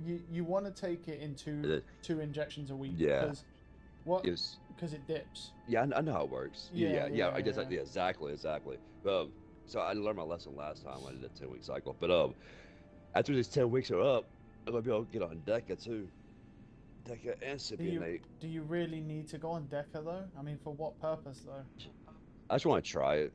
you want to take it in two injections a week Yeah. because what Yes. because it dips. Yeah, I know how it works. Yeah, Yeah. yeah, I guess yeah. yeah, exactly. So I learned my lesson last time I did a 10-week cycle. But after these 10 weeks are up, I'm gonna be able to get on Deca too. Deca and Do you Cypionate. do you really need to go on Deca though? I mean, for what purpose though? I just want to try it.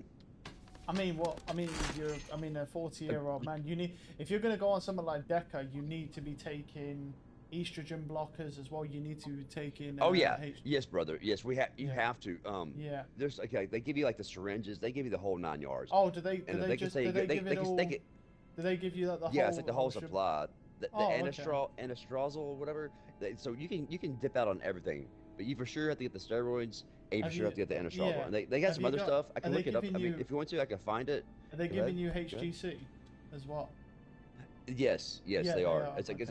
I mean, what? I mean, you're. I mean, a 40-year-old man. You need. If you're gonna go on something like Deca, you need to be taking estrogen blockers as well. You need to take in. Oh yeah, H. yes, brother. Yes, we have. You Yeah. have to. Yeah. There's okay. They give you like the syringes. They give you the whole 9 yards, Oh, do they? Do and they they can just? say Do they they give it all? can. Do they give you like the Yeah, it's like the whole whole supply. The Oh, okay. anastrozole or whatever. So you can dip out on everything, but you for sure have to get the steroids, and you for Have sure have you? to get the anastrozole. Yeah. And they got Have some you other got? stuff. I Are can they look it up. giving I mean, you? if you want to, I can find it. Are they Go ahead. giving you Go ahead. HGC as well? Yes, Yeah, they they are. are. Okay.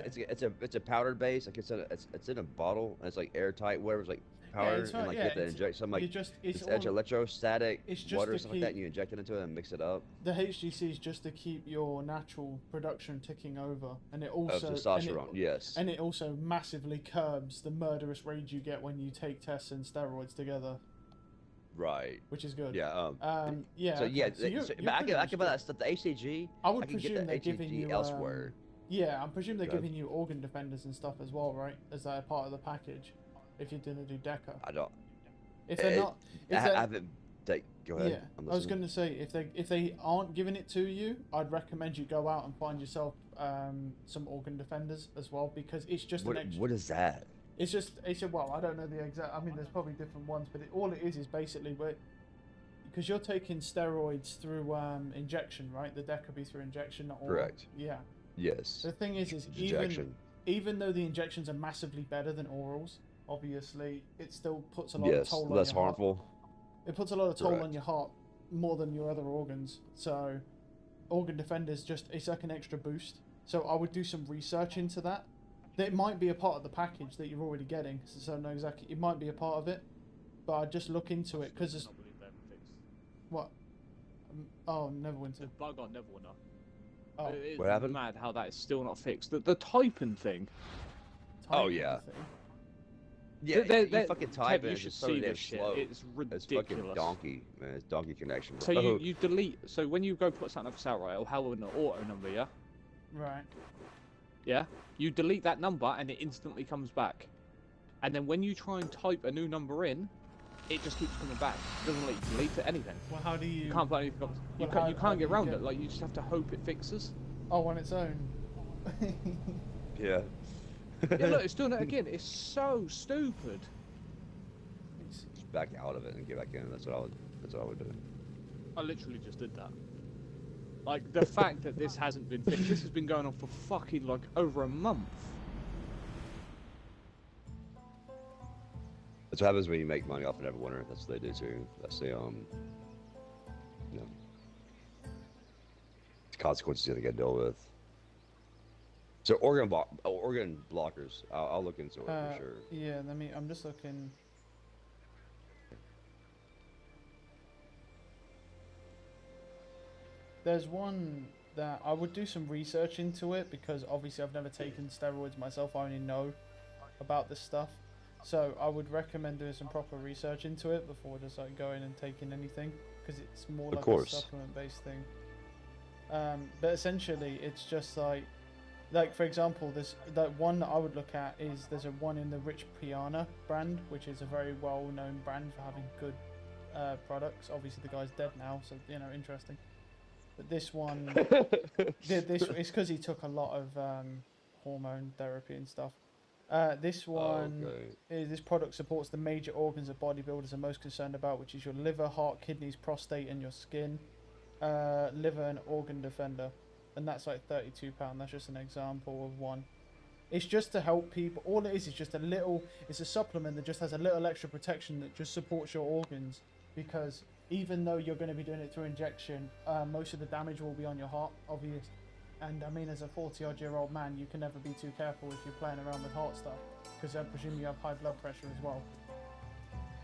It's a powdered base. Like it's in a bottle, and it's like airtight. Whatever's like Yeah, powder, it's and not. like you Yeah, have to inject some you like just. It's it's edge all. electrostatic It's just water or to something like that, keep and you inject it into it and mix it up the HGC is just to keep your natural production ticking over, and it of also testosterone. Yes, and it also massively curbs the murderous rage you get when you take tests and steroids together, right. which is good. Yeah. Yeah, So yeah, okay. So but you're pretty I much can buy good. that stuff. The HCG, I I would can get presume the they're giving HCG you elsewhere. yeah, I'm presuming they're Good. giving you organ defenders and stuff as well, right? As a part of the package, if you're gonna do Deca. I don't. If they're It, not, if they I haven't. Go ahead. yeah, I'm I was listening. going to say if they aren't giving it to you, I'd recommend you go out and find yourself some organ defenders as well because it's just an extra. What is that? It's a well, I don't know the exact. I mean, there's probably different ones, but all it is basically because you're taking steroids through injection, right? The deck could be through injection, not oral. Correct. Yeah. Yes. The thing is Injection. even though the injections are massively better than orals, obviously it still puts a lot of Yes. toll on Less your heart. harmful. It puts a lot of toll on Correct. your heart more than your other organs. So, organ defenders it's like an extra boost. So I would do some research into that. It might be a part of the package that you're already getting. So I know exactly it might be a part of it, but I'd just look into it because it's I believe they haven't fixed what. Oh, Neverwinter. the bug on Neverwinter. Oh, It's What happened? mad how that is still not fixed. The typing thing. Oh, typing yeah. thing. Yeah. They- You fucking type Kev, it. you It's should just so see damn this shit. slow. It's It's fucking ridiculous. donkey, man. It's donkey connection. So you delete. So when you go put something up for sale, right, it'll have an auto number, yeah. Right. Yeah. You delete that number and it instantly comes back. And then when you try and type a new number in, it just keeps coming back. It doesn't let you delete it, anything. Well, how do you? You can't put anything up. Well, You how can't do get you around get- it. Like you just have to hope it fixes. Oh, on its own. Yeah. Yeah, look, it's doing it again. It's so stupid. Just back out of it and get back in. That's what I would do. I literally just did that. Like, the fact that this hasn't been fixed, this has been going on for fucking, like, over a month. That's what happens when you make money off of Neverwinter. That's what they do too. That's the you know, the consequences you gotta deal with. So organ blockers. I'll look into it for sure. Yeah, I'm just looking. There's one that I would do some research into it because obviously I've never taken steroids myself. I only know about this stuff. So I would recommend doing some proper research into it before just like going and taking anything because it's more Of like a course. supplement based thing. But essentially it's just like for example, there's that one that I would look at is there's a one in the Rich Piana brand, which is a very well known brand for having good products. Obviously the guy's dead now, so you know, interesting. But this one, this it's because he took a lot of hormone therapy and stuff. This one is this product supports the major organs that bodybuilders are most concerned about, which is your liver, heart, kidneys, prostate, and your skin. Liver and organ defender, and that's like £32. That's just an example of one. It's just to help people. All it is just a little. It's a supplement that just has a little extra protection that just supports your organs. Because even though you're going to be doing it through injection, most of the damage will be on your heart, obvious. And I mean, as a 40-odd-year-old man, you can never be too careful if you're playing around with heart stuff, because I presume you have high blood pressure as well.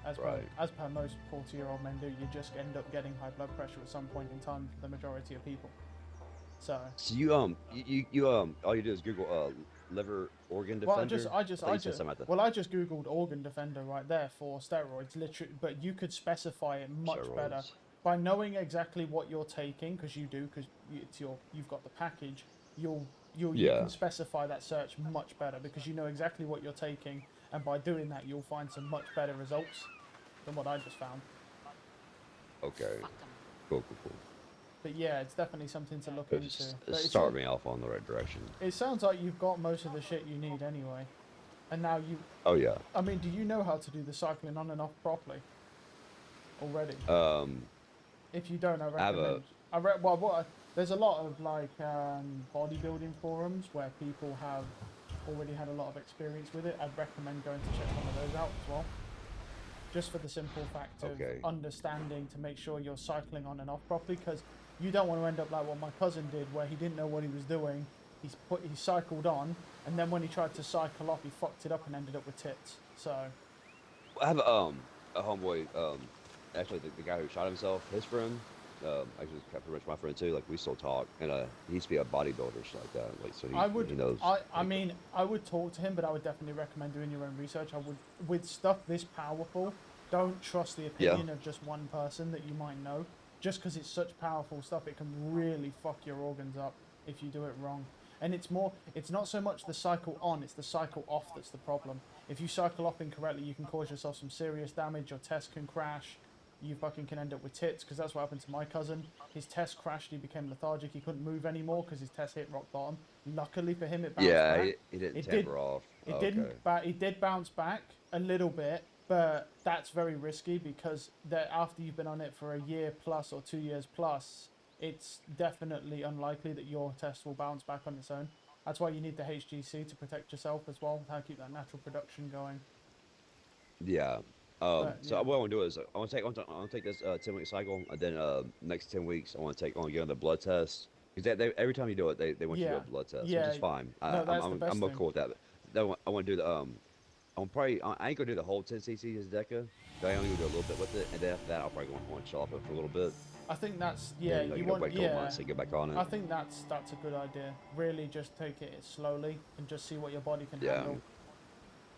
As per most 40-year-old men do, you just end up getting high blood pressure at some point in time for the majority of people. So So you all you do is Google liver organ Well, defender? I just, thought you said something like that. well, I just googled organ defender right there for steroids, literally. But you could specify it much better Steroids. by knowing exactly what you're taking, because you do, because it's you've got the package. You Yeah. can specify that search much better because you know exactly what you're taking, and by doing that, you'll find some much better results than what I just found. Okay. Cool. But yeah, it's definitely something to look It into. just But start me off on the right direction. It sounds like you've got most of the shit you need anyway, and now you. Oh yeah. I mean, do you know how to do the cycling on and off properly already? If you don't, I have recommend. There's a lot of like bodybuilding forums where people have already had a lot of experience with it. I'd recommend going to check one of those out as well. Just for the simple fact of Okay. understanding to make sure you're cycling on and off properly, because you don't want to end up like what my cousin did, where he didn't know what he was doing. He cycled on, and then when he tried to cycle off, he fucked it up and ended up with tits. So. I have a homeboy. Actually, the guy who shot himself, his friend. Actually, pretty much my friend too. Like we still talk, and he used to be a bodybuilder, shit like that. Like so, he knows. I mean, I would talk to him, but I would definitely recommend doing your own research. I would, with stuff this powerful, don't trust the opinion of just one person that you might know. Just because it's such powerful stuff, it can really fuck your organs up if you do it wrong. And it's not so much the cycle on, it's the cycle off that's the problem. If you cycle off incorrectly, you can cause yourself some serious damage. Your test can crash. You fucking can end up with tits, because that's what happened to my cousin. His test crashed, he became lethargic, he couldn't move anymore because his test hit rock bottom. Luckily for him, it bounced back. He didn't taper off. It did bounce back a little bit, but that's very risky because after you've been on it for a year plus or 2 years plus, it's definitely unlikely that your test will bounce back on its own. That's why you need the HGC to protect yourself as well, to keep that natural production going. Yeah. But, so yeah. what I want to do is I want to take this 10-week cycle, and then next 10 weeks I want to get on the blood test, because they every time you do it they want you to do a blood test, which is fine. No, that's the best I'm thing. cool with that. Then I want to do the I ain't gonna do the whole 10 cc's Deca. I only gonna do a little bit with it, and then after that I'll probably want to chill off it for a little bit. I think that's Then, you go want back to months and get back on it. I think that's a good idea. Really, just take it slowly and just see what your body can handle.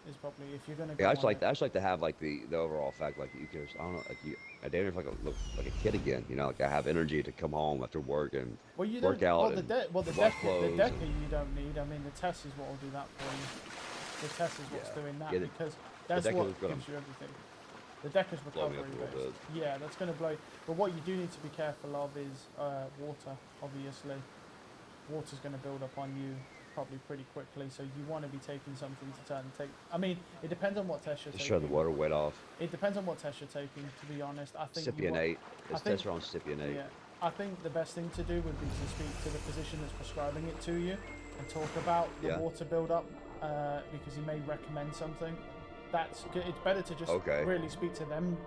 Is probably if you're gonna. Go I just like to have like the overall fact, like you can, I don't know, like I damn near look like a kid again, you know, like I have energy to come home after work and work out. The DECA you don't need. I mean, the test is what will do that for you. The test is what's doing that, because that's what gives you everything. The DECA's recovery based. Yeah, that's going to blow. But what you do need to be careful of is water. Obviously, water's going to build up on you probably pretty quickly, so you want to be taking something to take. I mean, it depends on what test you're taking. Shut the water weight off. It depends on what test you're taking, to be honest. I think Cypionate. It's test around Cypionate. Yeah, I think the best thing to do would be to speak to the physician that's prescribing it to you and talk about the water build-up, because he may recommend something. That's good. It's better to just really speak to them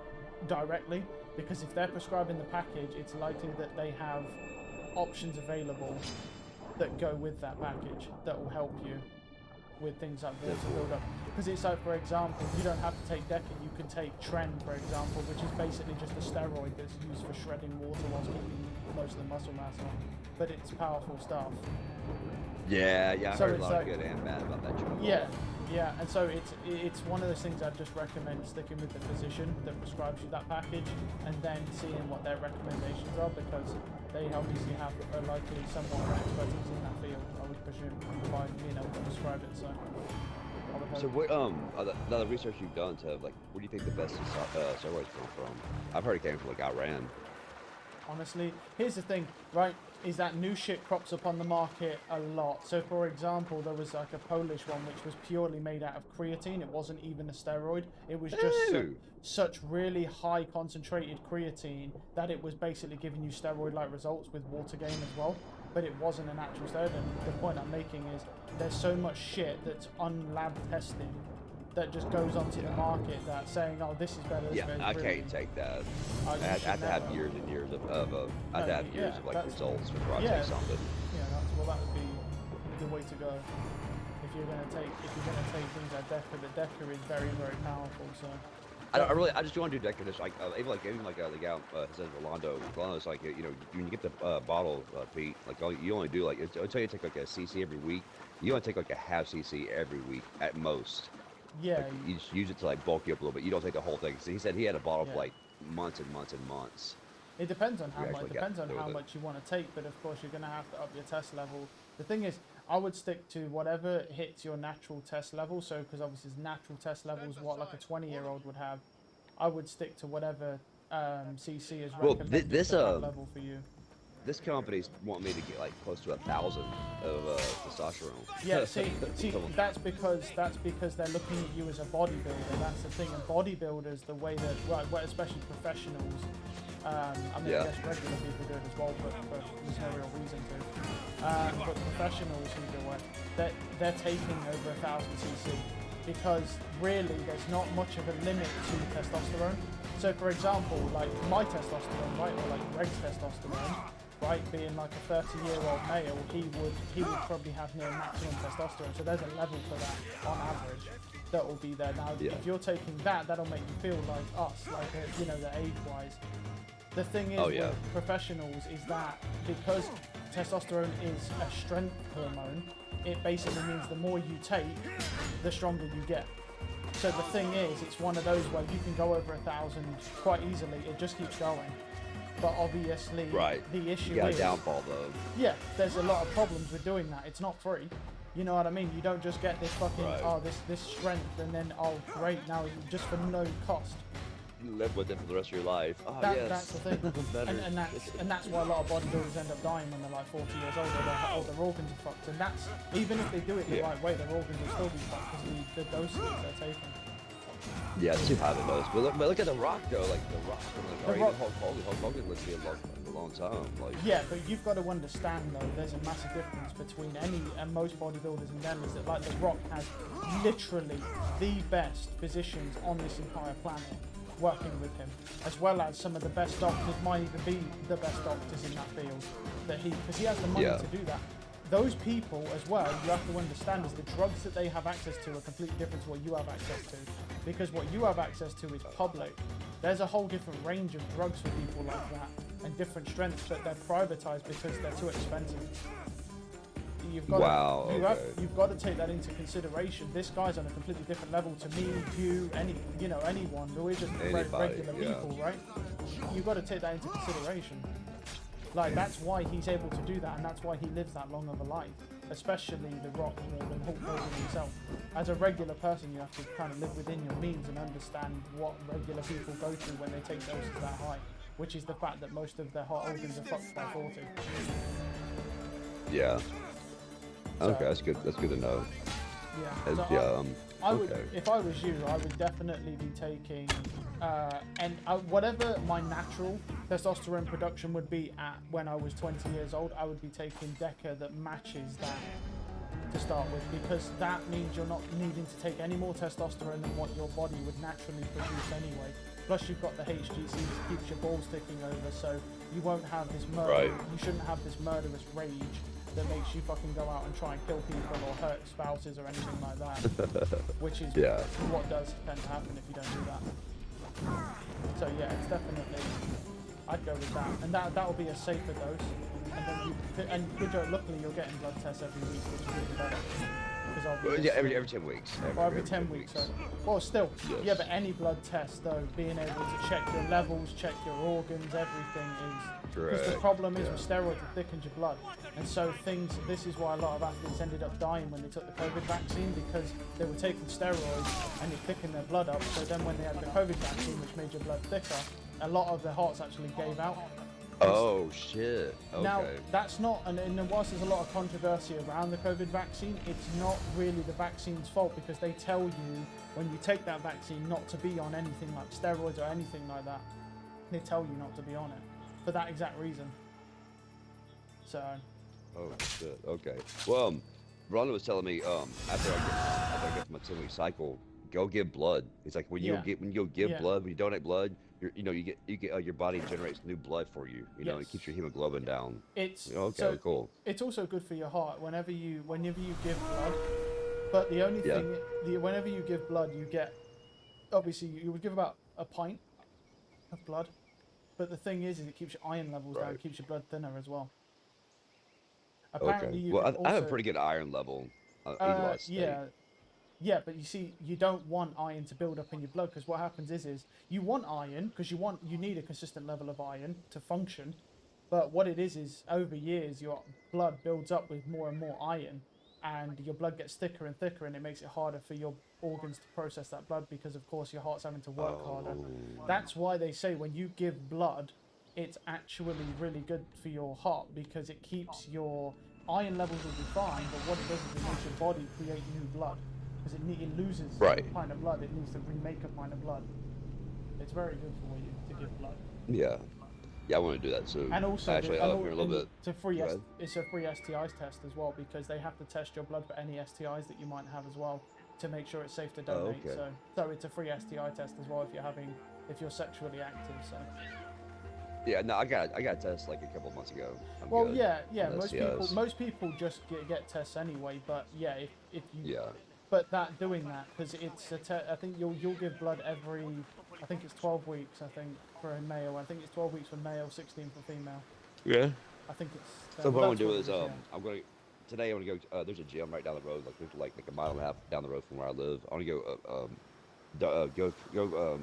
directly, because if they're prescribing the package, it's likely that they have options available that go with that package that will help you with things like water build-up. Because it's like, for example, you don't have to take DECA, you can take Trend, for example, which is basically just a steroid that's used for shredding water whilst keeping most of the muscle mass on. But it's powerful stuff. Yeah, I heard a lot of good and bad about that joint. Yeah, and so it's one of those things I'd just recommend sticking with the physician that prescribes you that package, and then seeing what their recommendations are, because they obviously have likely somewhat of expertise in that field, I would presume, by being able to prescribe it. So. So what the research you've done to like, where do you think the best steroids come from? I've heard it came from like Iran. Honestly, here's the thing, right? Is that new shit crops up on the market a lot. So, for example, there was like a Polish one which was purely made out of creatine. It wasn't even a steroid. It was just such really high concentrated creatine that it was basically giving you steroid-like results with water gain as well. But it wasn't an actual steroid. And the point I'm making is there's so much shit that's unlab tested that just goes onto the market that's saying, oh, this is better. I can't take that. I have to have years and years of like results before I take something. Yeah, that would be the way to go. If you're gonna take things like DECA, the DECA is very, very powerful. So I just don't want to do decorative. Like even like the guy says Rolando. Rolando's like you know when you get the bottle, Pete. Like you only do like it'll tell you to take like a cc every week. You only take like a half cc every week at most. Yeah. Like, you just use it to like bulk you up a little bit. You don't take the whole thing. So he said he had a bottle Yeah. for like months and months and months. It depends on how You much. actually Depends on get how with it. much you want to take, but of course you're going to have to up your test level. The thing is, I would stick to whatever hits your natural test level. So, because obviously natural test level is what like a 20-year-old would have. I would stick to whatever CC is Well, recommended this for that level for you. This company's want me to get like close to 1,000 of testosterone. Yeah, see, that's because they're looking at you as a bodybuilder. That's the thing. And bodybuilders, the way that, well, especially professionals. I mean, I guess regular people do it as well, but there's no real reason to. But professionals who do it, they're taking over 1,000 cc because really there's not much of a limit to testosterone. So, for example, like my testosterone, right, or like Greg's testosterone. Right, being like a 30-year-old male, he would probably have near maximum testosterone. So there's a level for that on average that will be there. Now, if you're taking that, that'll make you feel like us, like you know, the age-wise. The thing is with professionals is that because testosterone is a strength hormone, it basically means the more you take, the stronger you get. So the thing is, it's one of those where you can go over 1,000 quite easily. It just keeps going. But obviously, the issue is... You got a downfall, though. Yeah, there's a lot of problems with doing that. It's not free. You know what I mean? You don't just get this fucking, this strength, and then, oh, great, now just for no cost. You live with it for the rest of your life. Oh, That's the thing. and that's why a lot of bodybuilders end up dying when they're like 40 years old, or their organs are fucked. And that's, even if they do it the right way, their organs will still be fucked because of the doses they're taking. Yeah, it's too high of a dose. But look at The Rock, though. Like, The Rock, like, even Hulk Hogan lives here a long time. Like, yeah, but you've got to understand, though, there's a massive difference between any and most bodybuilders and them, is that, like, The Rock has literally the best physicians on this entire planet working with him, as well as some of the best doctors, might even be the best doctors in that field, because he has the money to do that. Those people as well, you have to understand, is the drugs that they have access to are completely different to what you have access to. Because what you have access to is public. There's a whole different range of drugs for people like that, and different strengths, but they're privatized because they're too expensive. You've got you've got to take that into consideration. This guy's on a completely different level to me, you, anyone who is just regular people, right? You've got to take that into consideration. Like, that's why he's able to do that, and that's why he lives that long of a life. Especially The Rock more than Hulk Hogan himself. As a regular person, you have to kind of live within your means and understand what regular people go through when they take doses that high, which is the fact that most of their hot organs are fucked by 40. Yeah. Okay, that's good. That's good to know. Yeah. So I would, if I was you, I would definitely be taking, whatever my natural testosterone production would be at when I was 20 years old, I would be taking Deca that matches that to start with, because that means you're not needing to take any more testosterone than what your body would naturally produce anyway. Plus you've got the HGC that keeps your balls ticking over, so you won't have this you shouldn't have this murderous rage that makes you fucking go out and try and kill people or hurt spouses or anything like that, which is what does tend to happen if you don't do that. So yeah, it's definitely, I'd go with that, and that'll be a safer dose. And then luckily you're getting blood tests every week, which is really better. Every 10 weeks. Every 10 weeks. So, well, still, but any blood test though, being able to check your levels, check your organs, everything is. Because the problem is with steroids, it thickens your blood, and so this is why a lot of athletes ended up dying when they took the COVID vaccine, because they were taking steroids and it thickened their blood up. So then when they had the COVID vaccine, which made your blood thicker, a lot of their hearts actually gave out. Oh shit. Okay. Now that's not, and whilst there's a lot of controversy around the COVID vaccine, it's not really the vaccine's fault, because they tell you when you take that vaccine not to be on anything like steroids or anything like that. They tell you not to be on it for that exact reason. So. Oh shit. Okay. Well, Rhonda was telling me after I get my 10-week cycle, go give blood. It's like when you give blood, when you donate blood, you get your body generates new blood for you. You know, it keeps your hemoglobin down. It's cool. It's also good for your heart whenever you give blood. But the only thing, whenever you give blood, you get, obviously you would give about a pint of blood. But the thing is it keeps your iron levels down, Right. keeps your blood thinner as well. Okay. Apparently, you Well, can I have a also. pretty good iron level. I eat a lot of steak. Yeah, yeah, but you see, you don't want iron to build up in your blood because what happens is you want iron because you need a consistent level of iron to function. But what it is over years your blood builds up with more and more iron, and your blood gets thicker and thicker, and it makes it harder for your organs to process that blood because, of course, your heart's having to work harder. Oh. That's why they say when you give blood, it's actually really good for your heart because it keeps your iron levels will be fine, but what it does is it makes your body create new blood because it loses a Right. pint of blood. It needs to remake a pint of blood. It's very good for you to give blood. Yeah. Yeah, I want to do that too. And also, Actually, up here a little bit. it's a free Go ahead. it's a free STIs test as well because they have to test your blood for any STIs that you might have as well to make sure it's safe to donate. okay. So it's a free STI test as well if you're sexually active. So. Yeah, no, I got tested like a couple of months ago. I'm Well, good yeah. on Most STIs. people just get tests anyway. But yeah, if you Yeah. but doing that because it's I think you'll give blood every I think it's 12 weeks I think for a male. I think it's 12 weeks for male, 16 for female. Yeah. I think it's. So what I'm that's gonna do what it is yeah. I'm gonna today I'm gonna go. There's a gym right down the road, like a mile and a half down the road from where I live. I want to go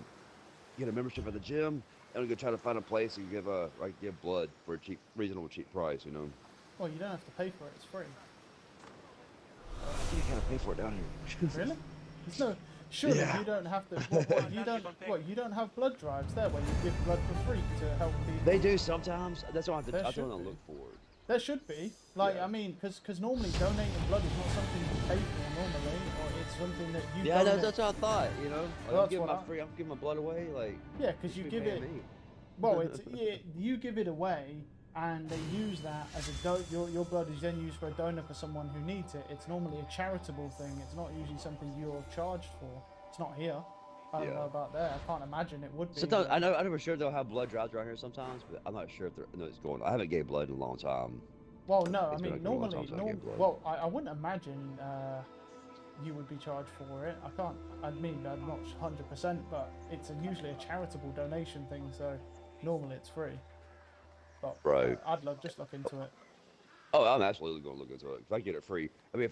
get a membership at the gym. I'm gonna go try to find a place and give blood for a reasonable cheap price. You know. Well, you don't have to pay for it. It's free. You can't pay for it down here. Really? There's no. Surely Yeah. you don't have to. You don't have blood drives there where you give blood for free to help people. They do sometimes. That's why I There have to should look be. for it. There should be. Like Yeah. I mean, because normally donating blood is not something you pay for normally, or it's something that you. Yeah, donate. that's what I thought. You know, Well, I'm giving that's what I'm giving my blood away. Like, Yeah, because you should be give paying it. me. Well, you give it away, and they use that as your blood is then used for a donor for someone who needs it. It's normally a charitable thing. It's not usually something you're charged for. It's not here. I don't Yeah. know about there. I can't imagine it would be. Sometimes I know for sure they'll have blood drives around here sometimes, but I'm not sure if it's going. I haven't gave blood in a long time. Well, no, I It's been mean a long normally, time since I gave blood. well, I wouldn't imagine you would be charged for it. I can't. I mean, I'm not 100%, but it's usually a charitable donation thing, so normally it's free. But Right. I'd just look into it. Oh, I'm absolutely going to look into it. If I get it free, I mean,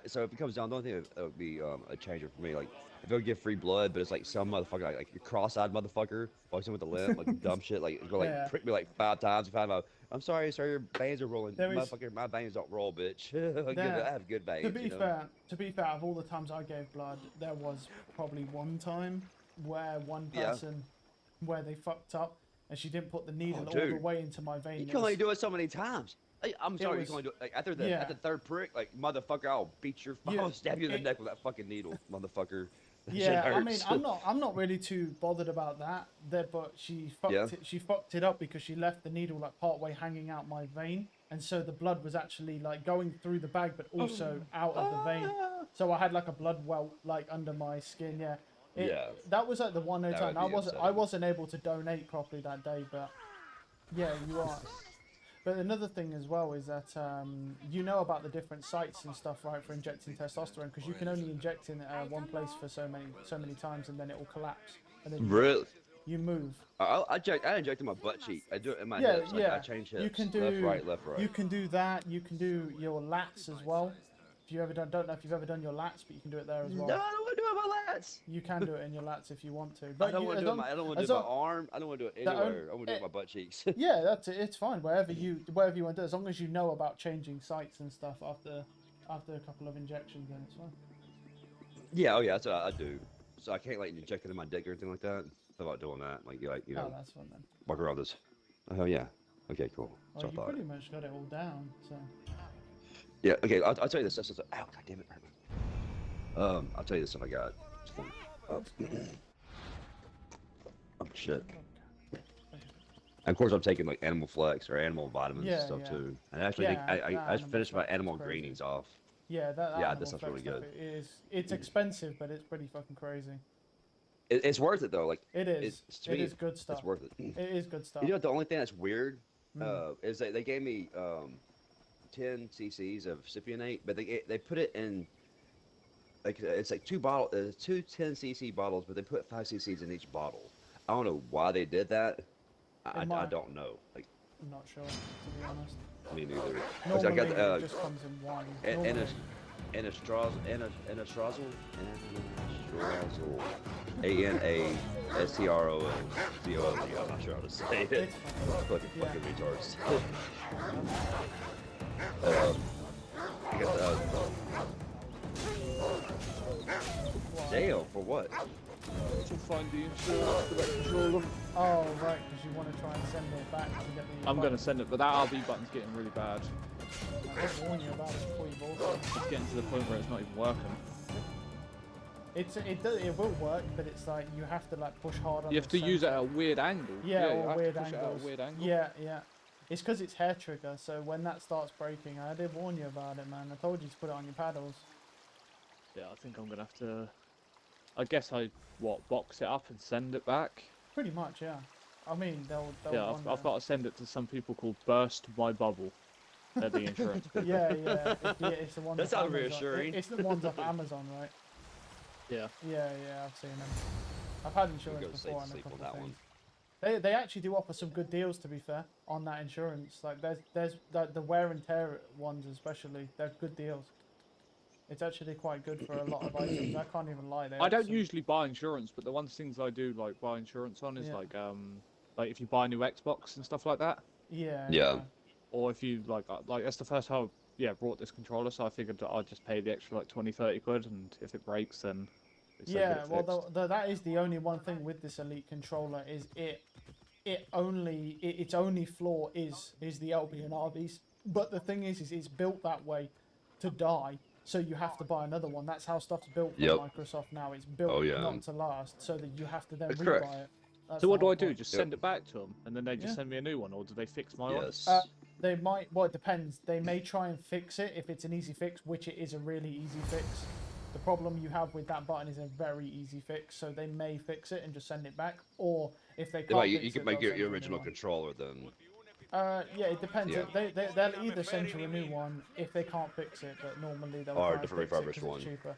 so if it comes down, the only thing that would be a changer for me, like if I would get free blood, but it's like some motherfucker, like a cross-eyed motherfucker, walks in with a limp, like dumb shit, like go like Yeah. prick me like 5 times. If I'm sorry, sir, your veins are rolling. There is- Motherfucker, my veins don't roll, bitch. There- I have good veins. To be you know? to be fair, of all the times I gave blood, there was probably one time where one Yeah. person, where they fucked up and she didn't put the needle all the dude. way into my vein. You It can only was- do it so many times. I'm sorry, you was- can only do it like at yeah. the third prick, like motherfucker, I'll beat your, Yeah, I'll stab you in the it- neck with that fucking needle, motherfucker. That shit Yeah, I mean, hurts. I'm not really too bothered about that. There, but she Yeah. fucked it up because she left the needle like part way hanging out my vein, and so the blood was actually like going through the bag, but also out of the vein. So I had like a blood welt like under my skin. Yeah. Yeah. That was like the one That time would be I upsetting. wasn't able to donate properly that day, but yeah, you are. But another thing as well is that you know about the different sites and stuff, right, for injecting testosterone, because you can only inject in one place for so many times, and then it will collapse, and then Really? you move. I injected my butt cheek. I do it in my Yeah, hips. Like, yeah. I change hips. You can do left, right, left, right. You can do that. You can do your lats as well. If you ever don't know if you've ever done your lats, but you can do it there as well. No, I don't want to do it with my lats. You can do it in your lats if you want to. I But don't you, want as to do it. long- I don't want to as do it my long- arm. I don't want to do it the on- anywhere. I want to do it with my butt cheeks. Yeah, that's it. It's fine wherever you want to do. As long as you know about changing sites and stuff after a couple of injections, then it's fine. Yeah, oh yeah, that's what I do. So I can't like inject it in my dick or anything like that. Thought about doing that, like you Oh, know, that's fine then. walk around this. Oh yeah. Okay, cool. Well, So I you thought. pretty much got it all down. So Yeah. Okay. I'll tell you this stuff. Ow! God damn it. I'll tell you this stuff I got. Oh, oh shit. And of course, I'm taking like Animal Flex or Animal Vitamins and Yeah, stuff yeah. too. And actually, Yeah, I that just Animal finished my Flex is Animal crazy. Greenies off. yeah, that Yeah, Animal this stuff's Flex really stuff, good. it's expensive, but it's pretty fucking crazy. It's worth it though. Like It is. to It me, is good stuff. it's worth it. It is good stuff. You know what, the only thing that's weird Mm. is that they gave me 10 cc's of cypionate, but they put it in like it's like two 10 cc bottles, but they put 5 cc's in each bottle. I don't know why they did that. I might. don't know. Like, I'm not sure, to be honest. me neither. Normally, I got it just comes in one. Normally, Anastrazel, Anastrozole. I'm not sure how to say it. it's fine. Fucking Yeah. retards. I got Damn, for what? To find the insurance for that controller. Oh, right, because you want to try and send it back to get the... I'm going to send it, but that RB button's getting really bad. I'll warn you about it before you bought it. It's getting to the point where it's not even working. It will work, but it's like you have to like push hard on. You have to use it at a weird angle. Yeah, you or have weird to push it at angles. a weird angle. Yeah, yeah. It's because it's hair trigger, so when that starts breaking, I did warn you about it, man. I told you to put it on your paddles. Yeah, I think I'm gonna have to. I guess box it up and send it back. Pretty much, yeah. I mean, they'll Yeah, I've got to send it to some people called Burst My Bubble. They're the insurance people. Yeah. It's the ones. That sounds reassuring. It's the ones off Amazon, right? Yeah. Yeah, I've seen them. I've had insurance before on a couple of things. They actually do offer some good deals, to be fair, on that insurance. Like there's the wear and tear ones especially. They're good deals. It's actually quite good for a lot of items. I can't even lie. I don't usually buy insurance, but the one things I do like buy insurance on is like if you buy a new Xbox and stuff like that. Yeah. Or if you like that's the first time I brought this controller, so I figured that I'd just pay the extra like 20-30 quid, and if it breaks then that is the only one thing with this Elite controller is its only flaw is the LB and RBs. But the thing is it's built that way to die, so you have to buy another one. That's how stuff's built from Microsoft now. It's built not to last, so that you have to then rebuy it. That's so what do I point. do? Just send it back to them, and then they just send me a new one, or do they fix my one? They might. Well, it depends. They may try and fix it if it's an easy fix, which it is a really easy fix. The problem you have with that button is a very easy fix, so they may fix it and just send it back. Or if they can't, you can make your original controller then. Yeah, it depends. Yeah. They'll either send you a new one if they can't fix it, but normally they'll Or try a different and fix it refurbished 'cause one. it's cheaper.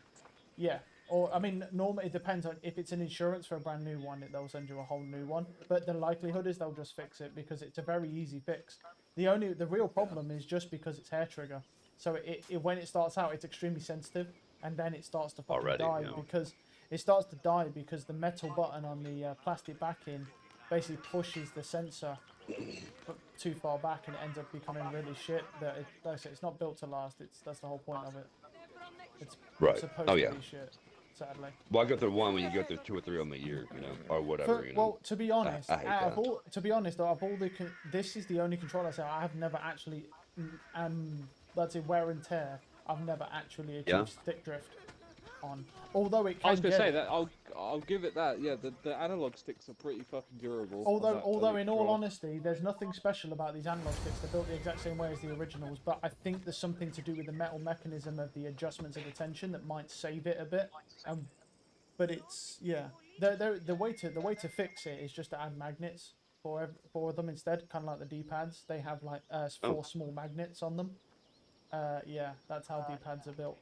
Yeah. Or I mean, normally it depends on if it's an insurance for a brand new one, they'll send you a whole new one. But the likelihood is they'll just fix it because it's a very easy fix. The real problem is just because it's hair trigger. So when it starts out, it's extremely sensitive, and then it starts to fucking die because it starts to die because the metal button on the plastic backing basically pushes the sensor too far back, and it ends up becoming really shit. Like I said, it's not built to last. That's the whole point of it. It's supposed to be shit. Sadly. Well, I go through one when you go through 2 or 3 of them a year, or whatever. Well, to be honest, I hate this is the only controller I have never actually, let's say wear and tear. I've never actually achieved stick drift on. Although it can. I was gonna say that I'll give it that. Yeah, the analog sticks are pretty fucking durable. Although in all honesty, there's nothing special about these analog sticks. They're built the exact same way as the originals, but I think there's something to do with the metal mechanism of the adjustments of the tension that might save it a bit. But it's the way to fix it is just to add magnets for them instead, kind of like the D-pads. They have like 4 small magnets on them. That's how D-pads are built.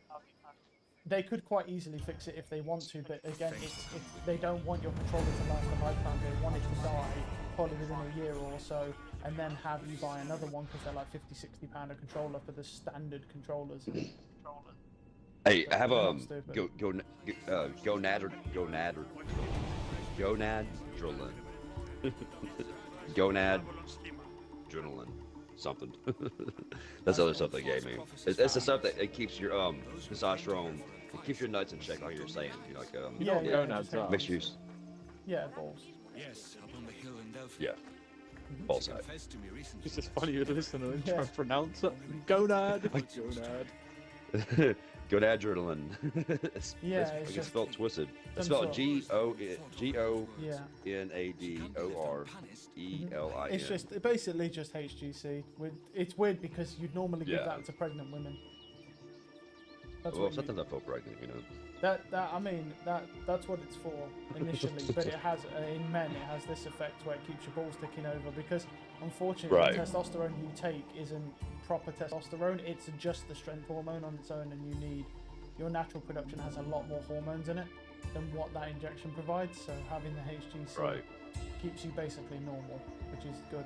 They could quite easily fix it if they want to, but again, if they don't want your controller to last a lifetime, they want it to die probably within a year or so, and then have you buy another one because they're like £50-60 a controller for the standard controllers. Hey, I have gonad adrenaline. Something. That's the other stuff they gave me. It's the stuff that keeps your testosterone, it keeps your nuts in check, like you're saying. Mixed use. Yeah, balls. Yeah. Ball side. It's just funny you're listening and trying to pronounce it. Gonad. Gonad. Gonadrenaline. It's spelled twisted. It's spelled GONADORELIN. It's basically just HGC. It's weird because you'd normally give that to pregnant women. Sometimes I feel pregnant, That's what it's for initially, but it has in men it has this effect where it keeps your balls ticking over because unfortunately the testosterone you take isn't proper testosterone. It's just the strength hormone on its own, and your natural production has a lot more hormones in it. than what that injection provides. So having the HGC keeps you basically normal, which is good.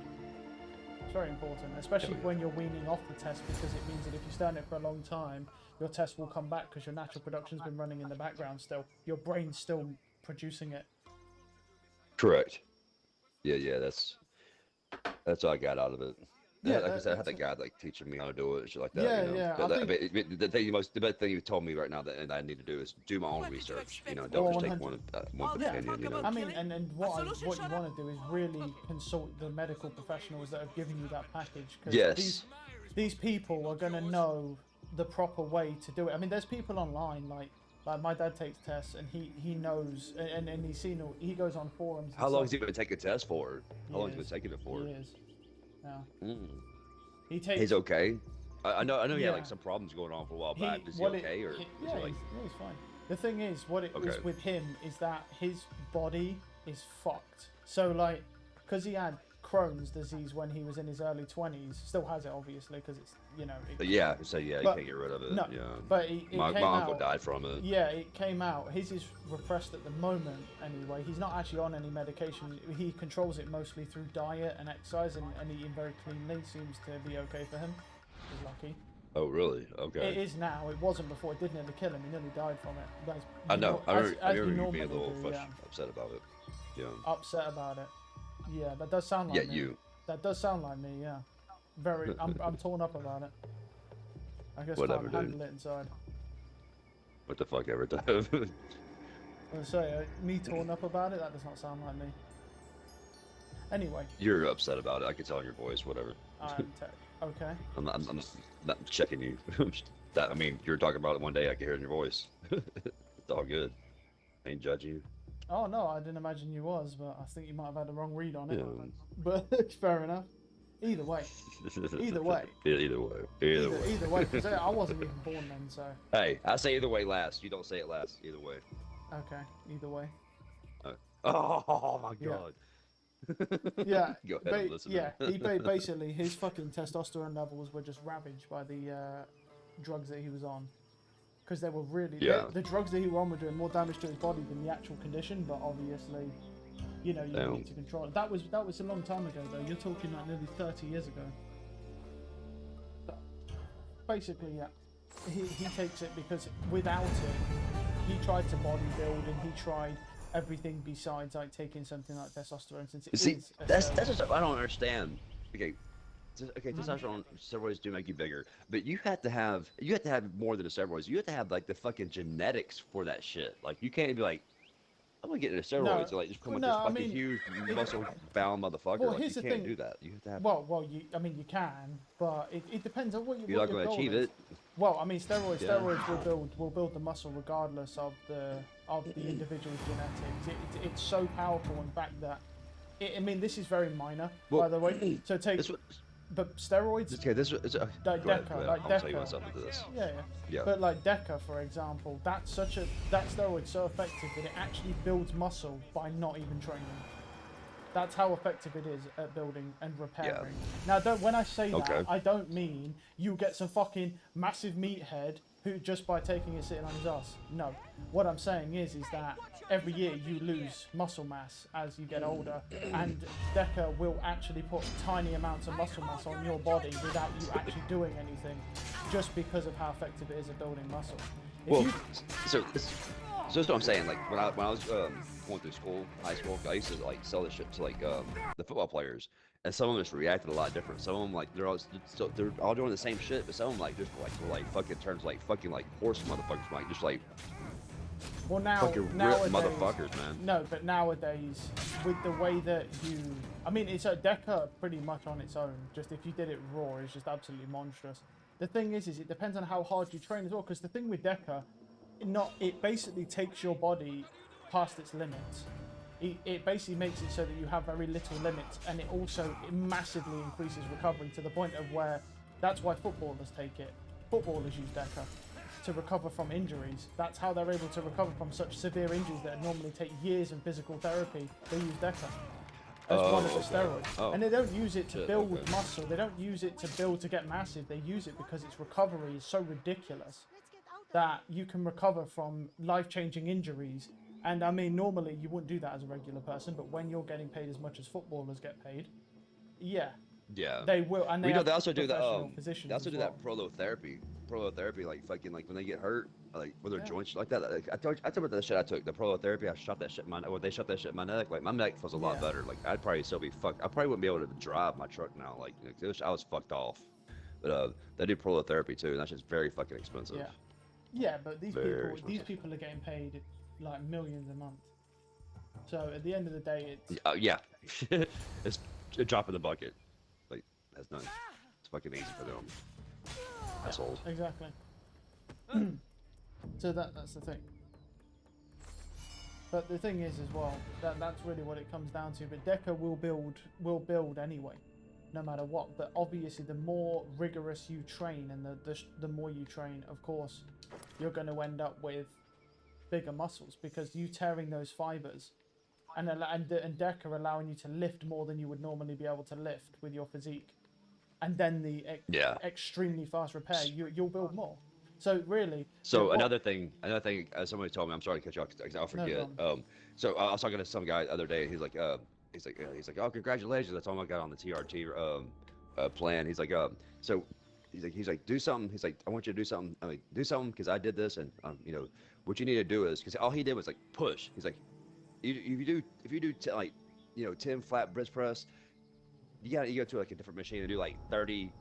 It's very important, especially when you're weaning off the test, because it means that if you stay on it for a long time, your test will come back because your natural production's been running in the background still. Your brain's still producing it. Correct. Yeah, that's what I got out of it. Yeah, like I said, I had that guy like teaching me how to do it and shit like that. Yeah, you know? yeah. The best thing you told me right now that I need to do is do my own research. You know, don't just take one opinion. You know. I mean, and what you want to do is really consult the medical professionals that have given you that package. Because these people are gonna know the proper way to do it. I mean, there's people online like my dad takes tests and he knows and he's seen he goes on forums. How long is he going to take a test for? How long has he been taking it for? Years. Yeah. He's okay. I know he had like some problems going on for a while back. Is he okay or? He's fine. The thing is, what it is with him is that his body is fucked. So like, because he had Crohn's disease when he was in his early 20s, still has it obviously because it's you you can't get rid of it. No, yeah. But my uncle died from it. Yeah, it came out. His is repressed at the moment anyway. He's not actually on any medication. He controls it mostly through diet and exercise and eating very cleanly. Seems to be okay for him. He's lucky. Oh really? Okay. It is now. It wasn't before. It did nearly kill him. He nearly died from it. I know. I remember you being a little upset about it. Yeah. Upset about it. Yeah, that does sound like me. you. That does sound like me. Yeah. Very. I'm torn up about it. I guess Whatever, can't handle it inside. What the fuck ever? I was gonna say, me torn up about it. That does not sound like me. Anyway. You're upset about it. I can tell in your voice. Whatever. Okay. I'm not checking you. I mean, you're talking about it one day. I can hear it in your voice. It's all good. I ain't judging you. Oh no, I didn't imagine you was, but I think you might have had the wrong read on it. Yeah. But fair enough. Either way. Either way. Either way. Because I wasn't even born then, so. Hey, I say either way last. You don't say it last. Either way. Okay. Either way. Oh my god. Yeah. Go ahead and listen. Yeah. He basically his fucking testosterone levels were just ravaged by the drugs that he was on. Because they were really the drugs that he was on were doing more damage to his body than the actual condition, but obviously. You need to control it. That was a long time ago though. You're talking like nearly 30 years ago. But basically, yeah, he takes it because without it, he tried to bodybuild and he tried everything besides like taking something like testosterone. Since that's just I don't understand. Okay, testosterone steroids do make you bigger, but you have to have more than the steroids. You have to have like the fucking genetics for that shit. Like you can't be like. I'm gonna get into steroids and like just come with this fucking huge muscle-bound motherfucker. Well, like, you can't do that. You have to have. Well, you can, but it depends on what you. You're not gonna achieve it. Well, I mean, steroids will build the muscle regardless of the individual's genetics. It's so powerful in fact that. I mean, this is very minor, by the way. So take. But steroids. Okay, this is like Deca, I'll tell you what's up with this. Yeah. But like Deca, for example, that steroid's so effective that it actually builds muscle by not even training. That's how effective it is at building and repairing. Now, when I say that, I don't mean you get some fucking massive meathead who just by taking it sitting on his ass. No. What I'm saying is that every year you lose muscle mass as you get older, and Deca will actually put tiny amounts of muscle mass on your body without you actually doing anything, just because of how effective it is at building muscle. So that's what I'm saying. Like when I was going through school, high school, I used to like sell this shit to like the football players, and some of them just reacted a lot different. Some of them like they're all doing the same shit, but some of them like just like fucking turns like fucking like horse motherfuckers, like just like. Well, fucking nowadays, motherfuckers, man. No, but nowadays, with the way that I mean, it's a Deca pretty much on its own. Just if you did it raw, it's just absolutely monstrous. The thing is it depends on how hard you train as well. Because the thing with Deca, it basically takes your body past its limits. It basically makes it so that you have very little limits, and it massively increases recovery to the point of where that's why footballers take it. Footballers use Deca to recover from injuries. That's how they're able to recover from such severe injuries that normally take years of physical therapy. They use Deca as one of the steroids. And they don't use it to build muscle. They don't use it to get massive. They use it because its recovery is so ridiculous that you can recover from life-changing injuries And I mean, normally you wouldn't do that as a regular person, but when you're getting paid as much as footballers get paid, yeah, Yeah. they will. And they We know have they also do the professional physicians they also as do well. that prolotherapy, like fucking like when they get hurt, like with their Yeah. joints like that. Like, I told you about the shit I took, the prolotherapy. I shot that shit in my, or they shot that shit in my neck. Like my neck feels a lot Yeah. better. Like I'd probably still be fucked. I probably wouldn't be able to drive my truck now. Like I was fucked off. But they do prolotherapy too, and that's just very fucking expensive. Yeah. Yeah, but these Very people expensive. are getting paid like millions a month. So at the end of the day, it's Yeah, it's a drop in the bucket. Like that's nothing. It's fucking easy for them. Assholes. exactly. So that's the thing. But the thing is as well, that's really what it comes down to. But Deca will build anyway, no matter what. But obviously, the more rigorous you train and the more you train, of course, you're going to end up with bigger muscles because you tearing those fibers and Deca allowing you to lift more than you would normally be able to lift with your physique, and then the Yeah. extremely fast repair, you'll build more. So really, So another thing, somebody told me. I'm sorry to cut you off, 'cause I'll No, forget. go on. So I was talking to some guy the other day. He's like, oh, congratulations! I told him I got on the TRT plan. So he's like, do something. He's like, I want you to do something. I'm like, do something because I did this, and what you need to do is because all he did was like push. He's like, if you do like 10 flat bridge press, you go to like a different machine and do like 30,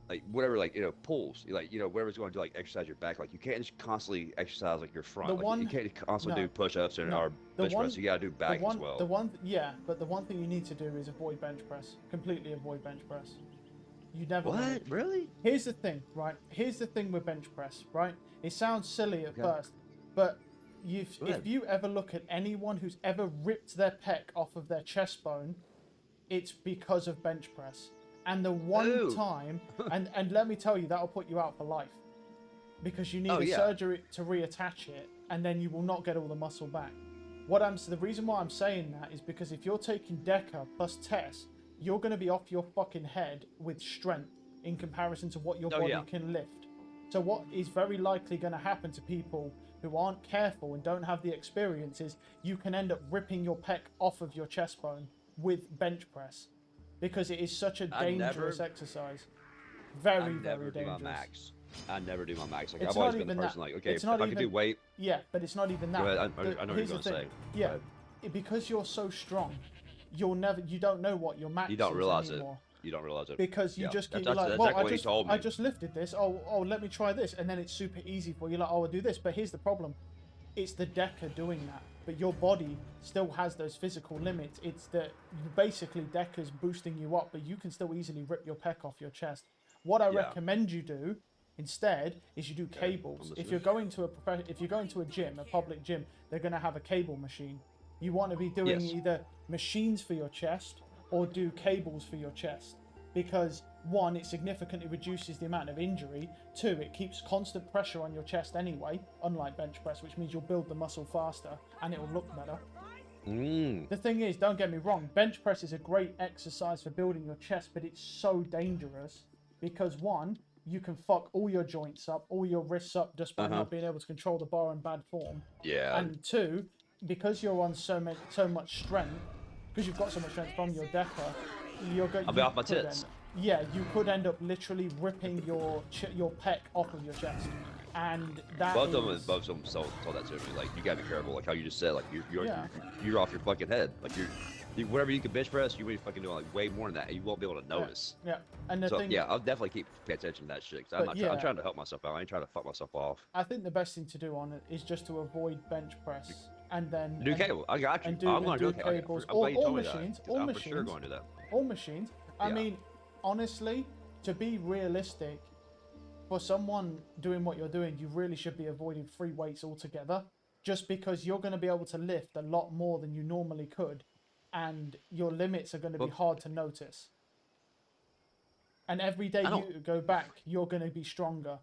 like whatever, like pulls, like whatever's going to like exercise your back. Like you can't just constantly exercise like your front. You can't constantly do push-ups or bench press. You got to do back as well. But the one thing you need to do is avoid bench press. Completely avoid bench press. You never. What? Really? Here's the thing, right? Here's the thing with bench press, right? It sounds silly at first, but if you ever look at anyone who's ever ripped their pec off of their chest bone, it's because of bench press. And the one time, and let me tell you, that'll put you out for life. Because you need surgery to reattach it, and then you will not get all the muscle back. The reason why I'm saying that is because if you're taking Deca plus Tess, you're going to be off your fucking head with strength in comparison to what your body can lift. So what is very likely going to happen to people who aren't careful and don't have the experience is you can end up ripping your pec off of your chest bone with bench press. Because it is such a dangerous exercise. Very, very dangerous. I never do my max. Like I've always been the person like, okay, if I can do weight. Yeah, but it's not even that. Go ahead. I know what you're going to say. Yeah, because you're so strong, you don't know what your max is anymore. You don't realize it. Because you just keep like, I just lifted this. Oh, let me try this, and then it's super easy for you. Like, I'll do this. But here's the problem: it's the Deca doing that. But your body still has those physical limits. It's that basically Deca's boosting you up, but you can still easily rip your pec off your chest. What I recommend you do instead is you do cables. If you're going to a gym, a public gym, they're going to have a cable machine. You want to be doing either machines for your chest or do cables for your chest. Because one, it significantly reduces the amount of injury. Two, it keeps constant pressure on your chest anyway, unlike bench press, which means you'll build the muscle faster and it will look better. The thing is, don't get me wrong, bench press is a great exercise for building your chest, but it's so dangerous because one, you can fuck all your joints up, all your wrists up just by not being able to control the bar in bad form. Yeah. And two, because you're on so much strength, because you've got so much strength from your Deca, I'll be off my tits. You could end up literally ripping your pec off of your chest, and that. Both of them told that to me. Like you gotta be careful. Like how you just said. Like you're off your fucking head. Like whatever you can bench press, you will be fucking doing like way more than that, and you won't be able to notice. Yeah. And the thing. Yeah, I'll definitely pay attention to that shit. Cause I'm trying to help myself out. I ain't trying to fuck myself off. I think the best thing to do on it is just to avoid bench press, and then do cable. I got you. I'm going to do cables. All machines. All machines. For sure going to do that. All machines. I mean, honestly, to be realistic, for someone doing what you're doing, you really should be avoiding free weights altogether, just because you're going to be able to lift a lot more than you normally could, and your limits are going to be hard to notice. And every day you go back, you're going to be stronger,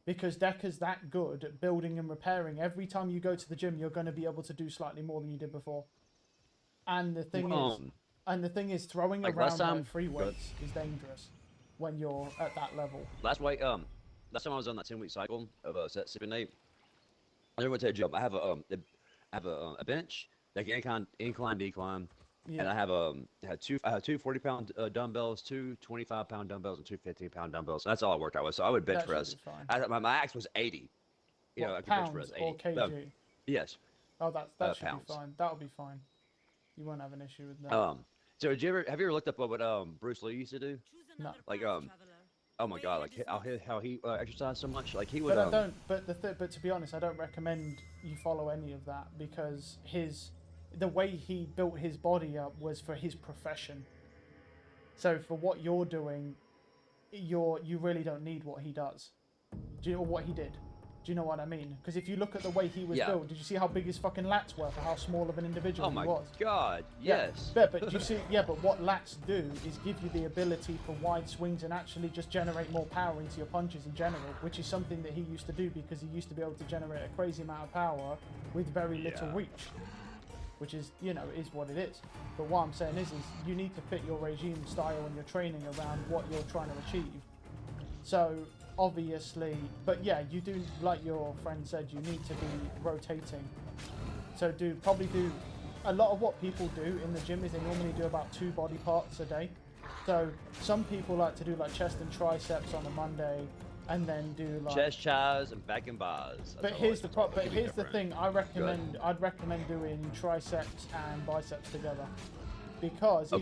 because Deca's that good at building and repairing. Every time you go to the gym, you're going to be able to do slightly more than you did before. And the thing is, throwing around like free weights is dangerous when you're at that level. Last time I was on that 10-week cycle of sipping Nate, I never went to a gym. I have I have a bench, like incline, decline, Yeah. and I have two 40-pound dumbbells, two 25-pound dumbbells, and two 15-pound dumbbells. That's all I worked out with. So I would bench That should be press. fine. My max was 80. You know, What, I could bench press pounds or 80. kg? Yes, Oh, that should be pounds. fine. That'll be fine. You won't have an issue with that. So have you ever looked up what Bruce Lee used to do? No. Like oh my God, like how he exercised so much. Like he would But I don't. But to be honest, I don't recommend you follow any of that because the way he built his body up was for his profession. So for what you're doing, you really don't need what he does. Do you know what he did? Do you know what I mean? Because if you look at the way he was built, did you see how big his fucking lats were for how small of an individual Oh my he was? God, yes. Yeah, but you see, but what lats do is give you the ability for wide swings and actually just generate more power into your punches in general, which is something that he used to do because he used to be able to generate a crazy amount of power with very little reach, which is, is what it is. But what I'm saying is you need to fit your regime style and your training around what you're trying to achieve. So obviously, but yeah, you do, like your friend said, you need to be rotating. So probably do a lot of what people do in the gym is they normally do about 2 body parts a day. So some people like to do like chest and triceps on a Monday, and then do like chest chows and back and bars. But here's the thing. I'd recommend doing triceps and biceps together. Because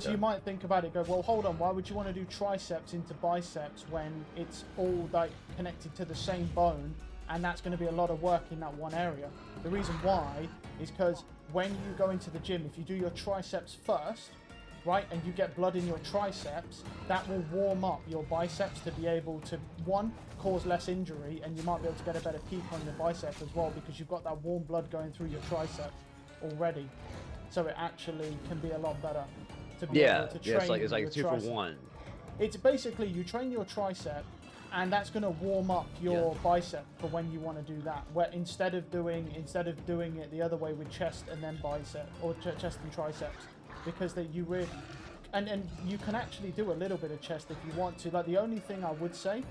you might think about it, go, well, hold on, why would you want to do triceps into biceps when it's all like connected to the same bone, and that's going to be a lot of work in that one area? The reason why is because when you go into the gym, if you do your triceps first, right, and you get blood in your triceps, that will warm up your biceps to be able to, one, cause less injury, and you might be able to get a better peak on your bicep as well because you've got that warm blood going through your tricep already. So it actually can be a lot better to be able to train. It's like a 2 for 1. It's basically you train your tricep, and that's going to warm up your bicep for when you want to do that. Where instead of doing it the other way with chest and then bicep, or chest and triceps, because you really and you can actually do a little bit of chest if you want to. Like the only thing I would say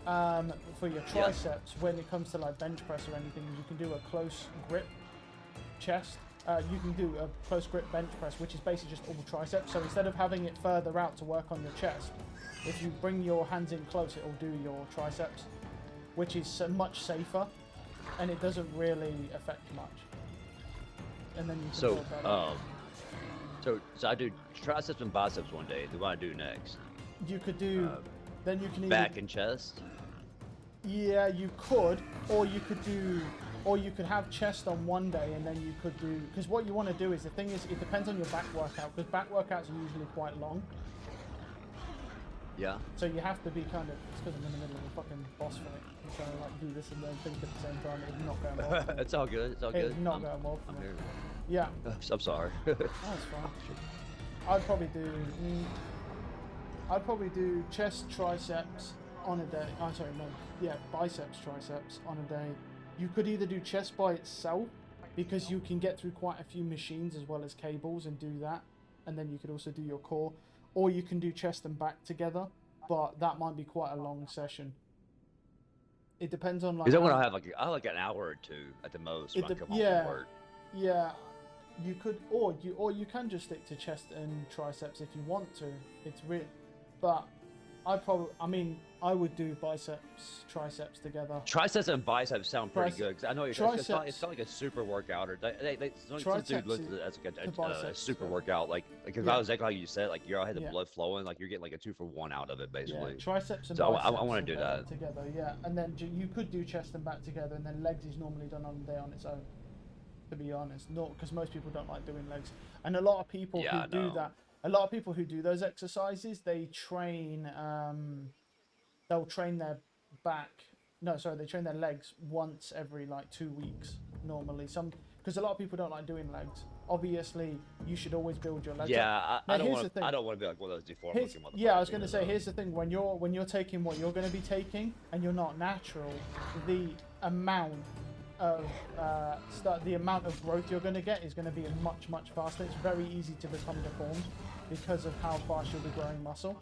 for your triceps when it comes to like bench press or anything is you can do a close grip chest. You can do a close grip bench press, which is basically just all triceps. So instead of having it further out to work on your chest, if you bring your hands in close, it'll do your triceps, which is much safer, and it doesn't really affect much. And then you can build that up. So I do triceps and biceps one day. What do I do next? You could do, then you can either, back and chest. Yeah, you could, or you could have chest on one day and then you could do, because what you want to do is, the thing is, it depends on your back workout, because back workouts are usually quite long. Yeah. So you have to be kind of, it's because I'm in the middle of a fucking boss fight. I'm trying to like do this and then think at the same time. It's not going well for me. It's all good. It's all good. It's not going well for me. Here. Yeah. I'm sorry. That's fine. I'd probably do chest, triceps on a day. Oh, sorry, no. Yeah, biceps, triceps on a day. You could either do chest by itself, because you can get through quite a few machines as well as cables and do that. And then you could also do your core. Or you can do chest and back together, but that might be quite a long session. It depends on like. Because I have like an hour or 2 at the most. When I come home from work. Yeah. You could, or you can just stick to chest and triceps if you want to. It's real, but I would do biceps, triceps together. Triceps and biceps sound pretty good, because I know it's not like a super workout, or some dude looks at it as like a super workout, like because I was exactly like you said, like you all had the blood flowing, like you're getting like a 2 for 1 out of it basically. Yeah, triceps and so biceps I want to do that together, yeah, and then you could do chest and back together, and then legs is normally done on a day on its own. To be honest, not because most people don't like doing legs, and a lot of people who do that. A lot of people who do those exercises, they train. They'll train their they train their legs once every like 2 weeks normally. Because a lot of people don't like doing legs. Obviously, you should always build your legs. Yeah, I don't want to be like one of those deformed looking motherfuckers. Yeah, I was going to say, here's the thing: when you're taking what you're going to be taking, and you're not natural, the amount of growth you're going to get is going to be much faster. It's very easy to become deformed because of how fast you'll be growing muscle.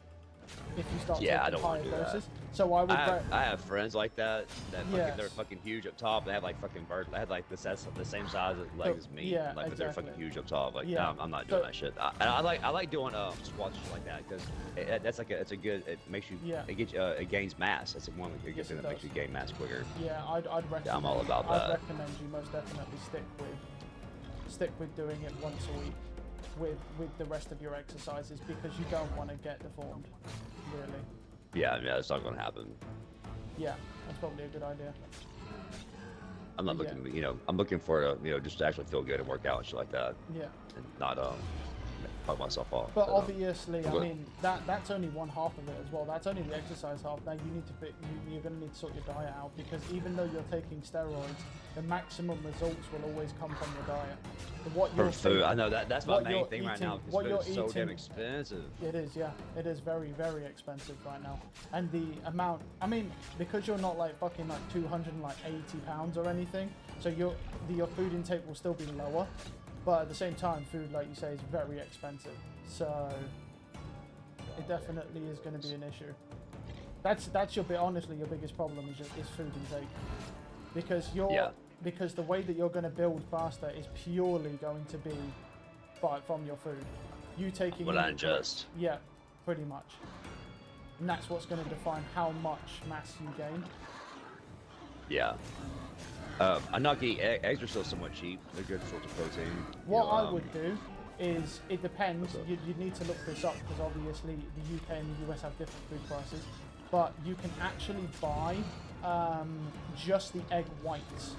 if you start Yeah, I taking don't higher wanna do that. doses. So I would. I have friends like that Yes. they're fucking huge up top. They have like fucking they have like the same size as legs as me. Yeah, like, but they're exactly. fucking huge up top. Like, Yeah. I'm not doing that shit. I like doing squats and shit like that because that's like it's a good. It makes you. Yeah. It gets it gains mass. That's one of the good Yes, thing it that makes does. you gain mass quicker. Yeah, I'd recommend. Yeah, I'm all about I'd that. recommend you most definitely stick with doing it once a week with the rest of your exercises because you don't want to get deformed, really. Yeah, that's not gonna happen. Yeah, that's probably a good idea. I'm not looking, I'm looking for just to actually feel good and work out and shit like that, Yeah. and not fuck myself off. But obviously, I but- mean, that's only one half of it as well. That's only the exercise half. Now you need to you're going to need to sort your diet out because even though you're taking steroids, the maximum results will always come from your diet. What For you're food, I know that's my what main you're thing right eating- now. Because what food you're is so damn eating- expensive. It is, yeah. It is very, very expensive right now. And the amount, I mean, because you're not like fucking like 280 pounds or anything, so your food intake will still be lower. But at the same time, food, like you say, is very expensive. So it definitely is going to be an issue. That's your honestly your biggest problem is food intake, because because the way that you're going to build faster is purely going to be from your food. You taking What I ingest. Yeah, pretty much. And that's what's going to define how much mass you gain. Yeah. I'm not getting eggs are still somewhat cheap. They're good source of protein. What I would do is, it depends, you'd need to look this up because obviously the UK and the US have different food prices, but you can actually buy just the egg whites,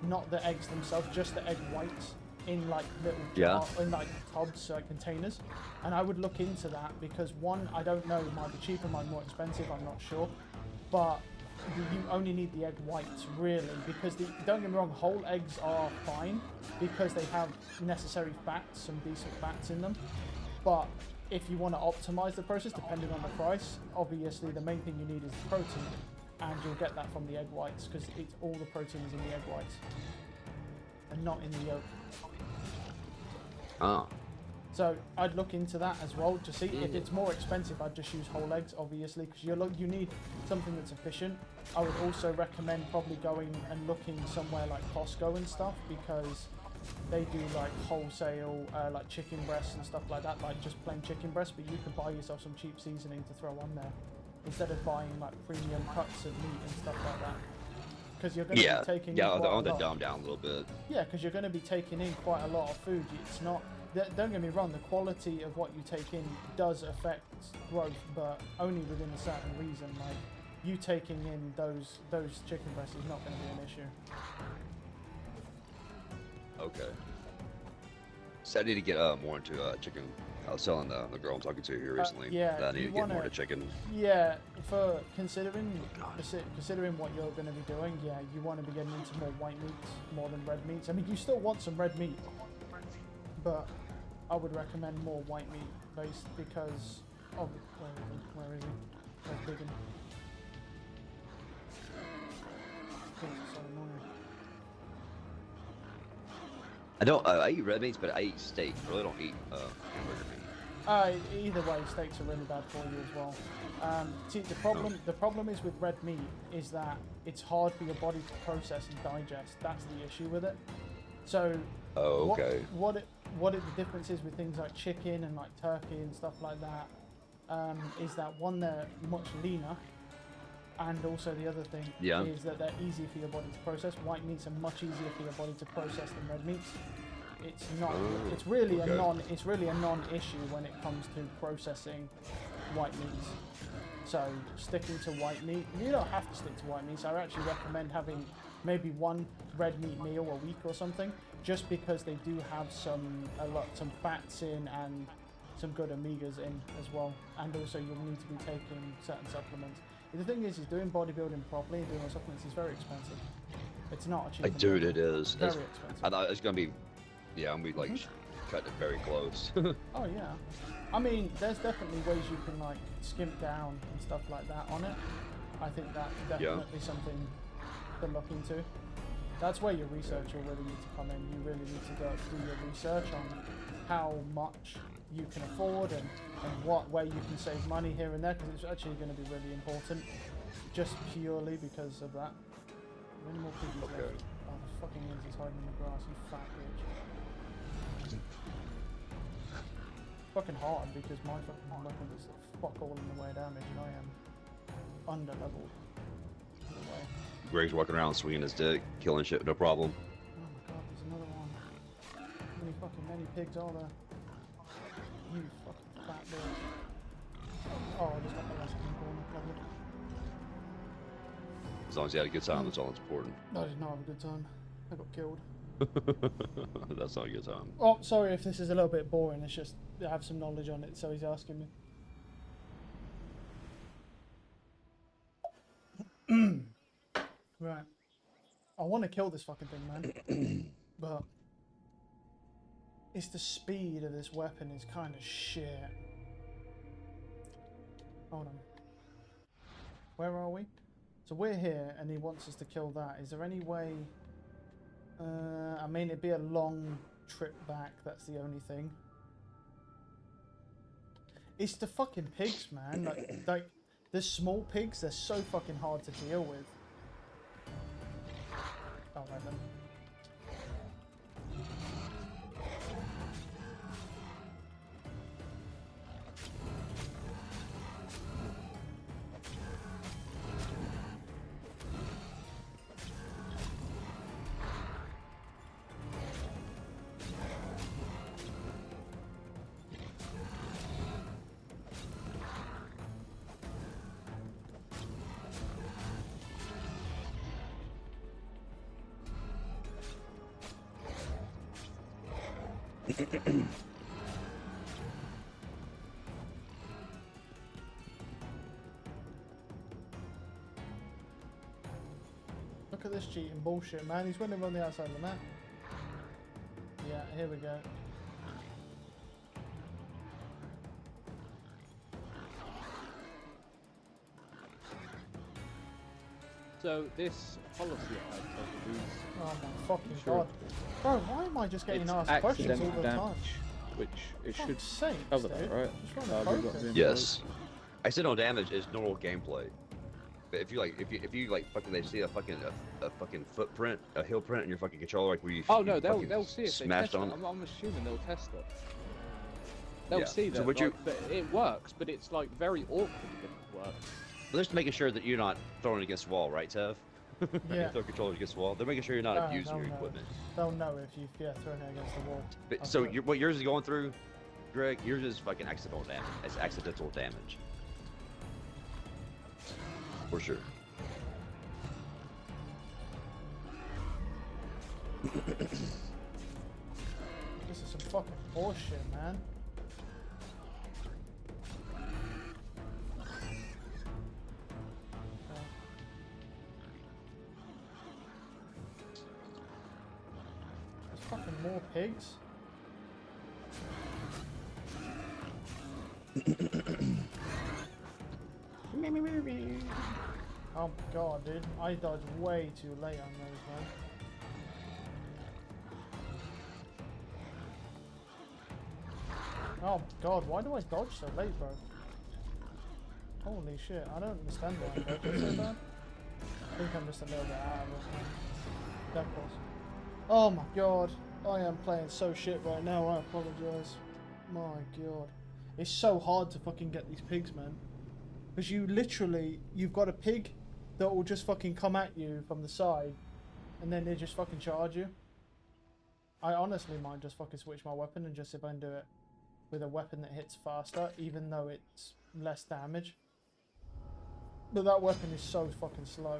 not the eggs themselves, just the egg whites in like little in like tubs, containers, and I would look into that because one, I don't know, it might be cheaper, might be more expensive, I'm not sure, but you only need the egg whites really, because don't get me wrong, whole eggs are fine because they have necessary fats, some decent fats in them, but if you want to optimize the process depending on the price, obviously the main thing you need is the protein, and you'll get that from the egg whites because it's all the protein is in the egg whites and not in the yolk. Oh. So I'd look into that as well to see if it's more expensive. I'd just use whole eggs, obviously, because you need something that's efficient. I would also recommend probably going and looking somewhere like Costco and stuff because they do like wholesale, like chicken breasts and stuff like that, like just plain chicken breasts. But you could buy yourself some cheap seasoning to throw on there instead of buying like premium cuts of meat and stuff like that. Because you're going to be taking in quite a lot. Dumb down a little bit. Yeah, because you're going to be taking in quite a lot of food. It's not. Don't get me wrong, the quality of what you take in does affect growth, but only within a certain reason. Like, you taking in those chicken breasts is not going to be an issue. Okay. So I need to get more into chicken. I was telling the girl I'm talking to here recently that I need to get more into chicken. Yeah, for considering what you're going to be doing, yeah, you want to be getting into more white meats more than red meats. I mean, you still want some red meat, but I would recommend more white meat based because of where is he? Where's Biggin? So annoying. I eat red meats, but I eat steak. I really don't eat hamburger meat. Either way, steaks are really bad for you as well. See, the problem is with red meat is that it's hard for your body to process and digest. That's the issue with it. So what the difference is with things like chicken and like turkey and stuff like that is that one, they're much leaner, and also the other thing is that they're easy for your body to process. White meats are much easier for your body to process than red meats. It's not. It's really a non-issue when it comes to processing white meats. So sticking to white meat, you don't have to stick to white meats. I actually recommend having maybe one red meat meal a week or something, just because they do have some fats in and some good omegas in as well, and also you'll need to be taking certain supplements. The thing is doing bodybuilding properly and doing all supplements is very expensive. It's not cheap. Dude, it is. Very expensive. I thought it's gonna be, I'm gonna be like cutting it very close. Oh yeah, I mean, there's definitely ways you can like skimp down and stuff like that on it. I think that's definitely something to look into. That's where your research will really need to come in. You really need to go do your research on how much you can afford and where you can save money here and there, because it's actually going to be really important, just purely because of that. How many more piggies left? Oh, the fucking lizard's hiding in the grass, you fat bitch. Fucking hard because my fucking weapon does fuck all in the way of damage and I am under leveled. Greg's walking around swinging his dick, killing shit, no problem. Oh my god, there's another one. How many pigs are there? You fucking fat bitch. Oh, I just got my last corner. Lovely. As long as you had a good time, that's all that's important. I did not have a good time. I got killed. That's not a good time. Oh, sorry if this is a little bit boring. It's just I have some knowledge on it, so he's asking me. Right. I want to kill this fucking thing, man. But it's the speed of this weapon is kind of shit. Hold on. Where are we? So we're here, and he wants us to kill that. Is there any way... I mean, it'd be a long trip back, that's the only thing. It's the fucking pigs, man. Like the small pigs, they're so fucking hard to deal with. Alright then. Look at this cheating bullshit, man. He's running on the outside of the map. Yeah, here we go. So this policy I took is Oh my fucking god. Bro, why am I just getting asked questions all the time? Which it should sakes, cover dude. that, right? Just run a focus. Yes. Accidental damage is normal gameplay. But if you fucking they see a fucking footprint, a heel print in your fucking controller, like where you Oh no, they'll see if they smashed test on it. it. I'm assuming they'll test it. They'll Yeah. see that. So would like, you- that it works, but it's like very awkward if it works. They're just making sure that you're not throwing it against the wall, right, Tev? Yeah. You throw controllers against the wall. They're making sure you're not abusing your they'll know. equipment. They'll know if you've thrown it against the wall. But, so what yours is going through, Greg? Yours is fucking accidental damage. It's accidental damage. For sure. This is some fucking bullshit, man. There's fucking more pigs. Oh my god, dude. I dodged way too late on those, man. Oh god, why do I dodge so late, bro? Holy shit, I don't understand why I'm dodging so bad. I think I'm just a little bit out of it. That was. Oh my god, I am playing so shit right now, I apologise. My god. It's so hard to fucking get these pigs, man. Because you've got a pig that will just fucking come at you from the side, and then they just fucking charge you. I honestly might just fucking switch my weapon and just see if I can do it with a weapon that hits faster, even though it's less damage. But that weapon is so fucking slow.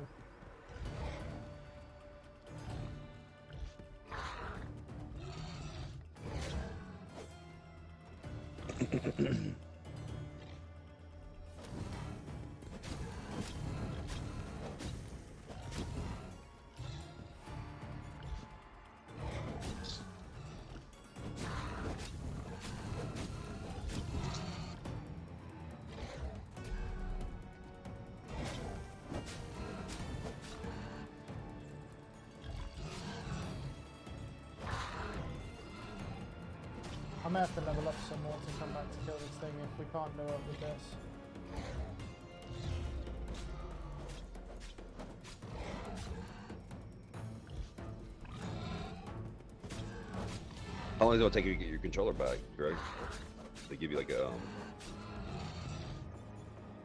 I may have to level up some more to come back to kill this thing if we can't do it with this. How long is it gonna take you to get your controller back, Greg? They give you like a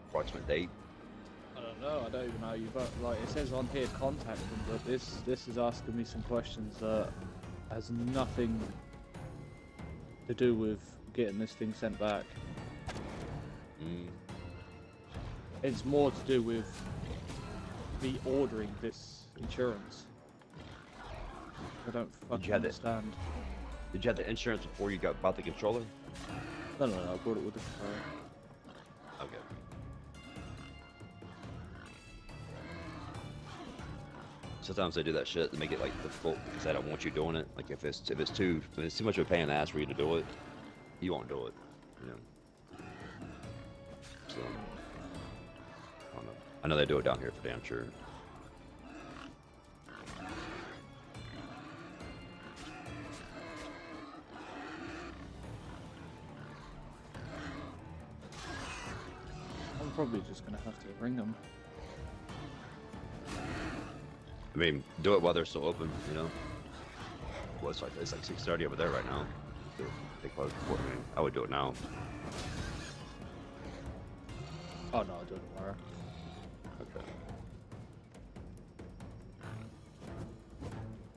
approximate date. I don't know. I don't even know. You but like it says on here, contact them, but this is asking me some questions that has nothing to do with getting this thing sent back. It's more to do with me ordering this insurance. I don't fucking understand. Did you have the insurance before you bought the controller? No, I bought it with the controller. Okay. Sometimes they do that shit to make it like difficult because they don't want you doing it. Like if it's too much of a pain in the ass for you to do it, you won't do it. You know. So I don't know. I know they do it down here for damn sure. I'm probably just gonna have to ring them. I mean, do it while they're still open, you know. Well, it's like 6:30 over there right now. They close before me. I would do it now. Oh no, I'll do it tomorrow. Okay.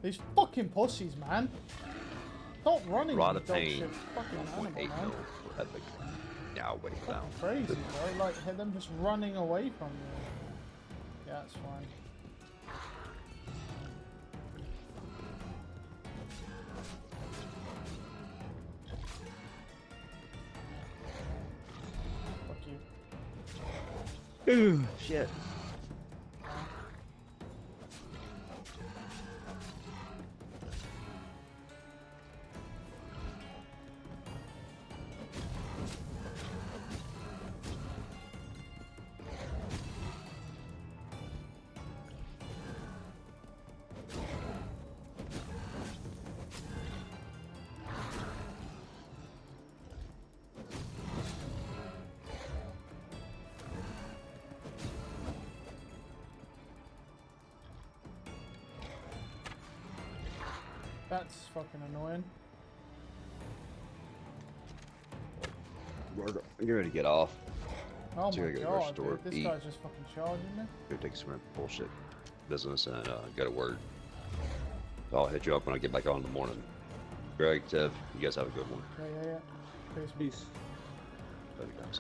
These fucking pussies, man. Stop running, Rod you of dog Pain. shit fucking animal, 1.8 man. mil for Epic. Yeah, I'll wait for that. Fucking crazy, bro. Like, them just running away from you. Yeah, it's fine. Fuck you. Ooh, shit. That's fucking annoying. We're getting ready to get off. Oh So my you gotta go to the god, store, dude, this eat. guy's just fucking charging me. Go take some bullshit business and go to work. I'll hit you up when I get back on in the morning. Greg, Tev, you guys have a good one. Yeah. Peace. Peace. Love you guys.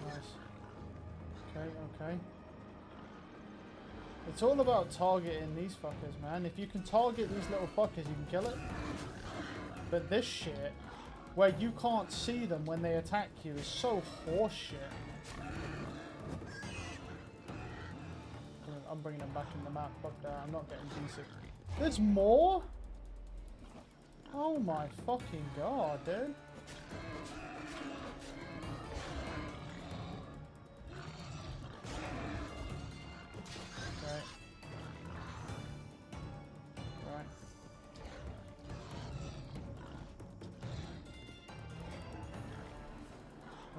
Nice. Okay. It's all about targeting these fuckers, man. If you can target these little fuckers, you can kill it. But this shit, where you can't see them when they attack you, is so horseshit. I'm bringing them back in the map. Fuck that. I'm not getting D6. There's more? Oh my fucking god, dude. Right.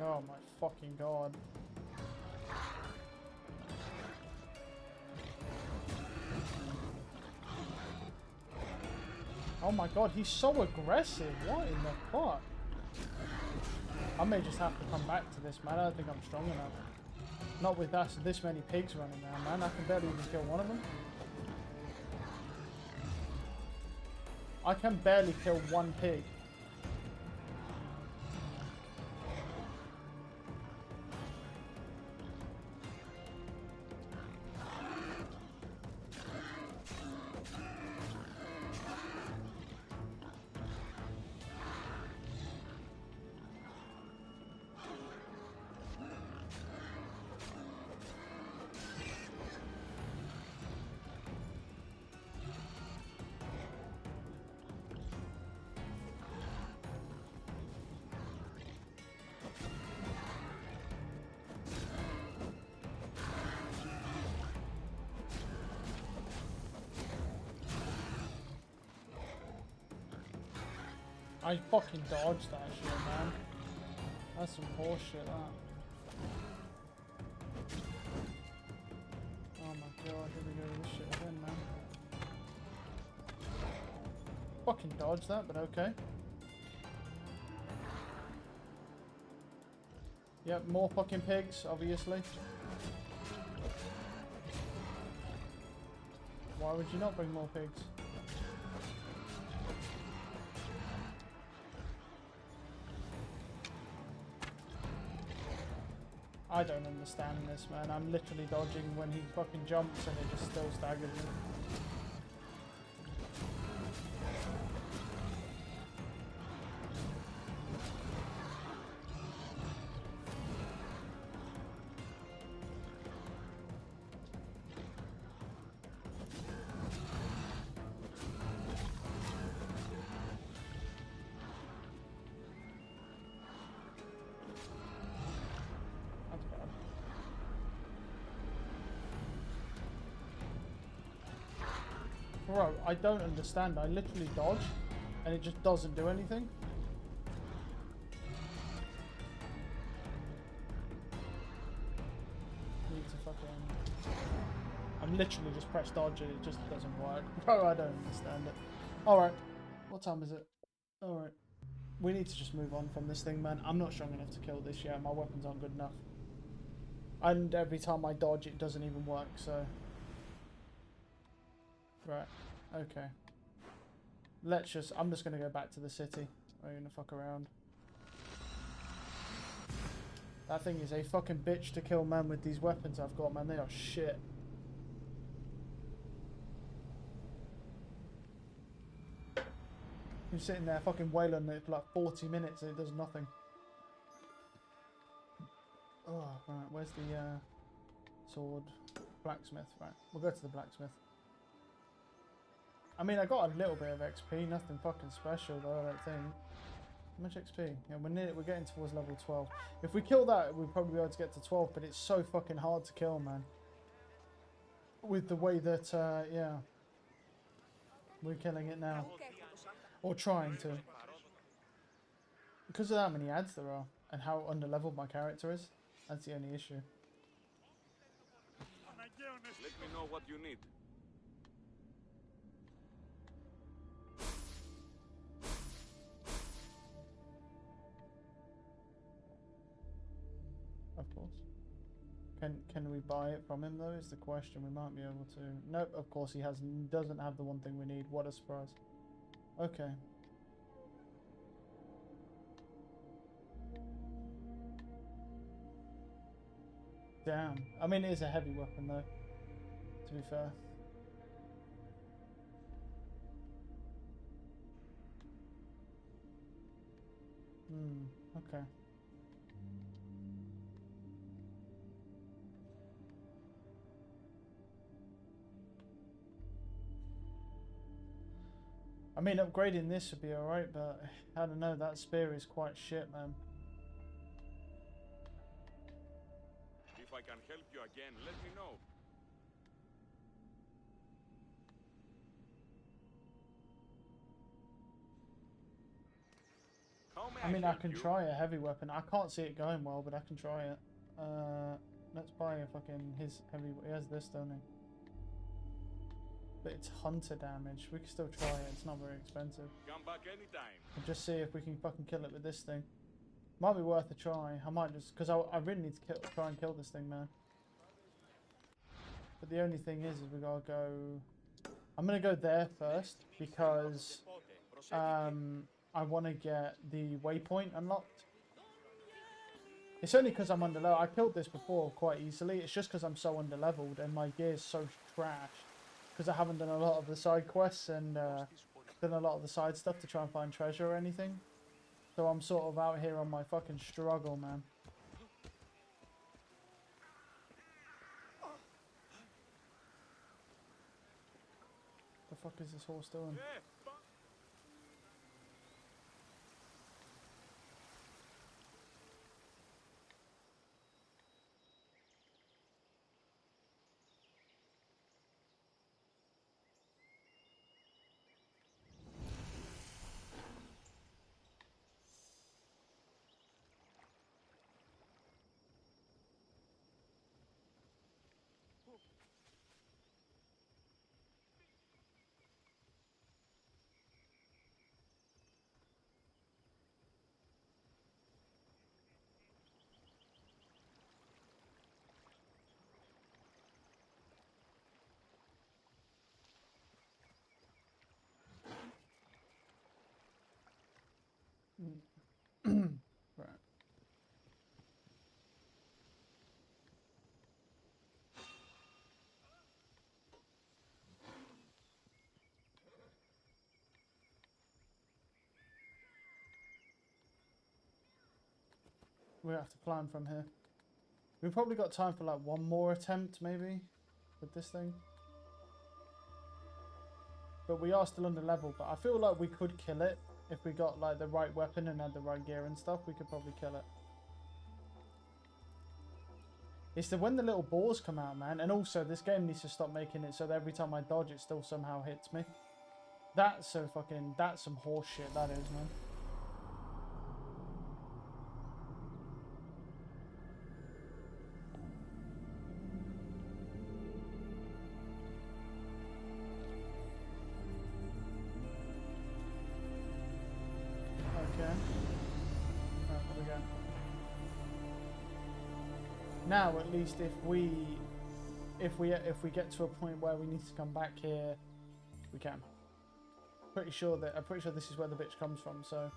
Oh my fucking god. Oh my god, he's so aggressive. What in the fuck? I may just have to come back to this, man. I don't think I'm strong enough. Not with us, this many pigs running around, man. I can barely even kill one of them. I can barely kill one pig. I fucking dodged that shit, man. That's some horseshit, that. Oh my god, here we go with this shit again, man. Fucking dodged that, but okay. Yep, more fucking pigs, obviously. Why would you not bring more pigs? I don't understand this, man. I'm literally dodging when he fucking jumps and it just still staggers me. That's bad. Bro, I don't understand. I literally dodge and it just doesn't do anything. Need to fucking... I'm literally just press dodge and it just doesn't work. Bro, I don't understand it. Alright. What time is it? Alright. We need to just move on from this thing, man. I'm not strong enough to kill this yet. My weapons aren't good enough. And every time I dodge, it doesn't even work, so... Right. Okay. Let's just... I'm just going to go back to the city. I'm going to fuck around. That thing is a fucking bitch to kill, man, with these weapons I've got, man. They are shit. You're sitting there fucking wailing it for like 40 minutes and it does nothing. Oh, right. Where's the sword? Blacksmith. Right. We'll go to the blacksmith. I mean, I got a little bit of XP. Nothing fucking special, though, I don't think. How much XP? Yeah, we're getting towards level 12. If we kill that, we'll probably be able to get to 12, but it's so fucking hard to kill, man. With the way that, yeah. We're killing it now. Or trying to. Because of how many ads there are, and how underleveled my character is, that's the only issue. Let me know what you need. Of course. Can we buy it from him though? Is the question. We might be able to. Nope. Of course he doesn't have the one thing we need. What a surprise. Okay. Damn. I mean, it is a heavy weapon though. To be fair. Okay. I mean, upgrading this would be alright, but I don't know, that spear is quite shit, man. If I can help you again, let me know. I mean, I can try a heavy weapon. I can't see it going well, but I can try it. Let's buy a fucking his heavy. He has this, don't he? But it's hunter damage. We can still try it. It's not very expensive. Come back anytime. And just see if we can fucking kill it with this thing. Might be worth a try. I might just because I really need to try and kill this thing, man. But the only thing is we gotta go. I'm gonna go there first because I want to get the waypoint unlocked. It's only because I'm underleveled. I killed this before quite easily. It's just because I'm so underleveled and my gear's so trash. Because I haven't done a lot of the side quests and done a lot of the side stuff to try and find treasure or anything. So I'm sort of out here on my fucking struggle, man. The fuck is this horse doing? Right. We have to plan from here. We've probably got time for like one more attempt, maybe, with this thing. But we are still under level. But I feel like we could kill it if we got like the right weapon and had the right gear and stuff. We could probably kill it. It's the when the little balls come out, man. And also, this game needs to stop making it so that every time I dodge, it still somehow hits me. That's so fucking... That's some horse shit, that is, man. Okay. Right, there we go. Now, at least if we get to a point where we need to come back here, we can. I'm pretty sure this is where the bitch comes from, so.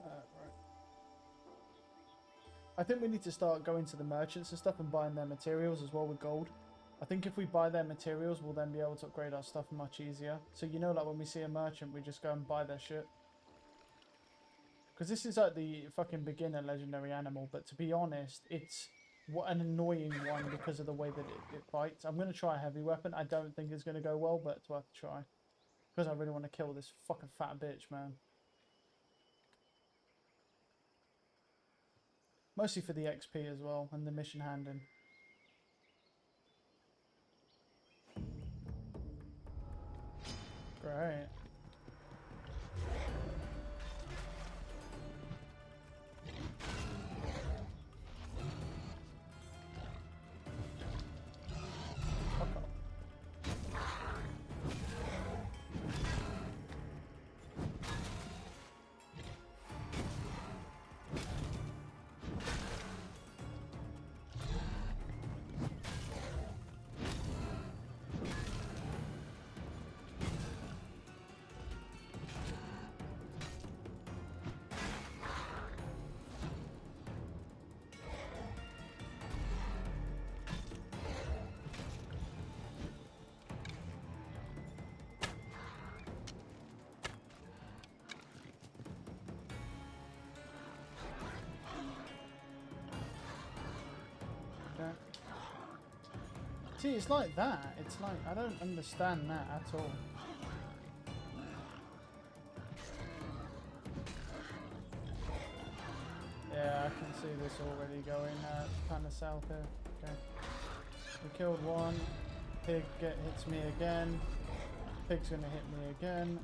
Right. I think we need to start going to the merchants and stuff and buying their materials as well with gold. I think if we buy their materials, we'll then be able to upgrade our stuff much easier. So, you know, like when we see a merchant, we just go and buy their shit. Because this is like the fucking beginner legendary animal, but to be honest, it's an annoying one because of the way that it fights. I'm going to try a heavy weapon. I don't think it's going to go well, but it's worth a try. Because I really want to kill this fucking fat bitch, man. Mostly for the XP as well, and the mission handling. Great. Fuck off. See, it's like that. It's like, I don't understand that at all. Yeah, I can see this already going kind of south here. Okay. We killed one. Pig hits me again. Pig's gonna hit me again.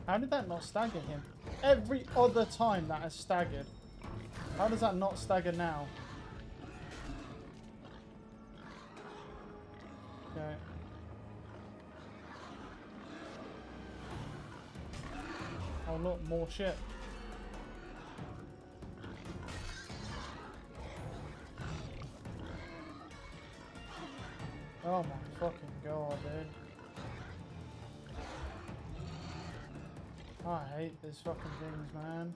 How did that not stagger him? Every other time that has staggered. How does that not stagger now? Okay. Oh look, more shit. Oh my fucking god, dude. I hate these fucking things, man.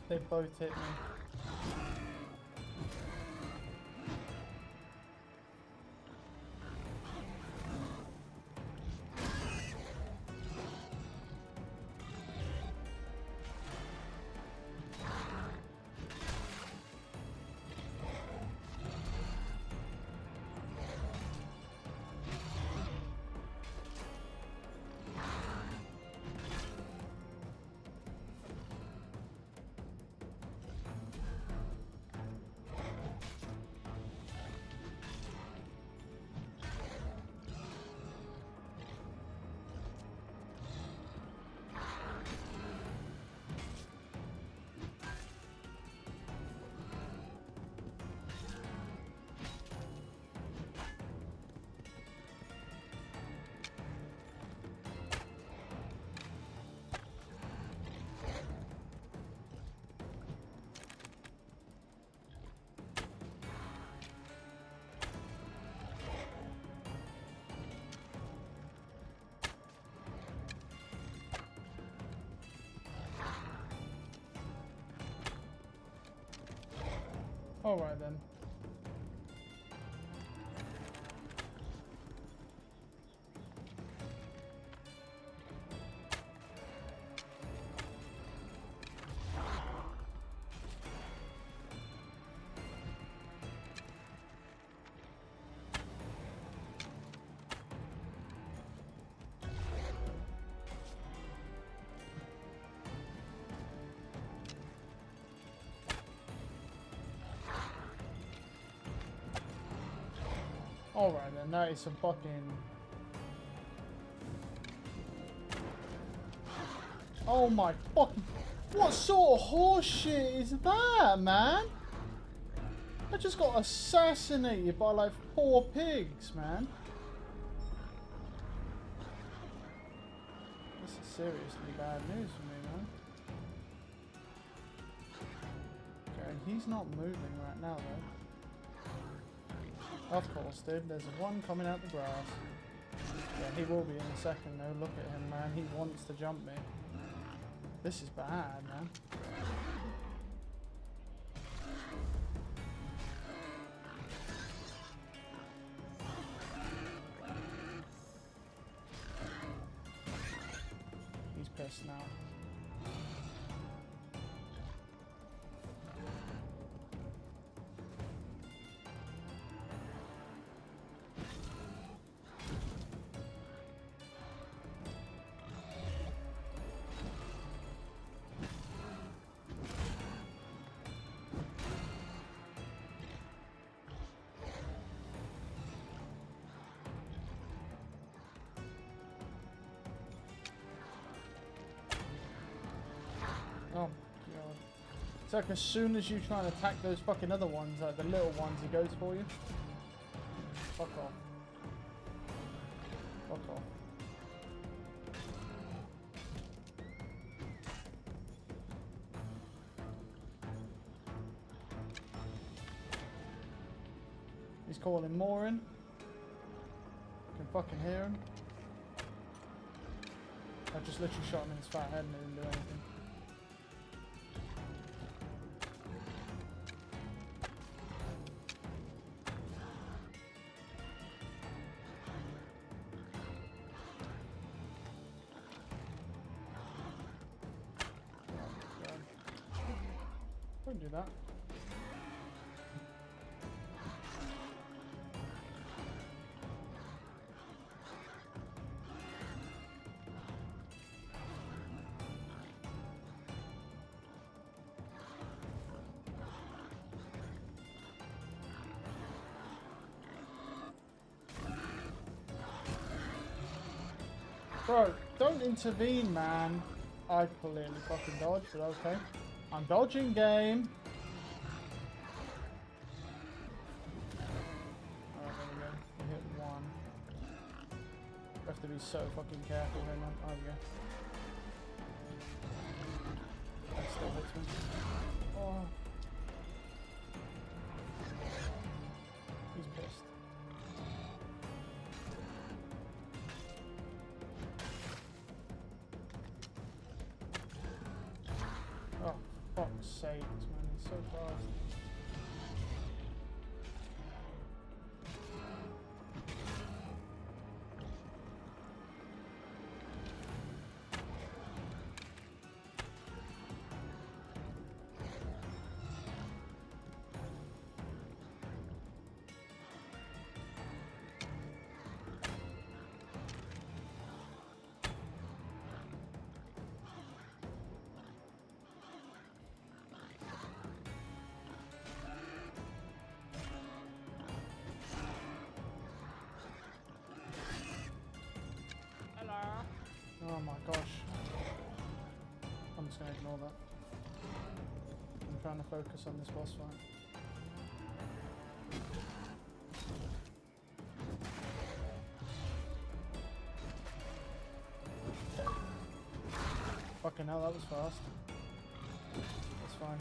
They both hit me. Alright then. Alright then, that is a fucking... Oh my fucking... What sort of horse shit is that, man? I just got assassinated by like 4 pigs, man. This is seriously bad news for me, man. Okay, he's not moving right now though. Of course, dude. There's one coming out the grass. Yeah, he will be in a second, though. Look at him, man. He wants to jump me. This is bad, man. He's pissed now. Oh, God. It's like as soon as you try and attack those fucking other ones, like the little ones, he goes for you. Fuck off. Fuck off. He's calling more in. Can fucking hear him. I just literally shot him in his fat head and it didn't do anything. Don't do that. Bro, don't intervene, man. I clearly fucking dodged, but okay. I'm dodging, game. Alright, there we go. We hit one. We have to be so fucking careful here, man. Oh, yeah. That still hits me. Oh. He's pissed. Oh, fuck's sakes, man, he's so fast. Oh my gosh. I'm just gonna ignore that. I'm trying to focus on this boss fight. Fucking hell, that was fast. That's fine.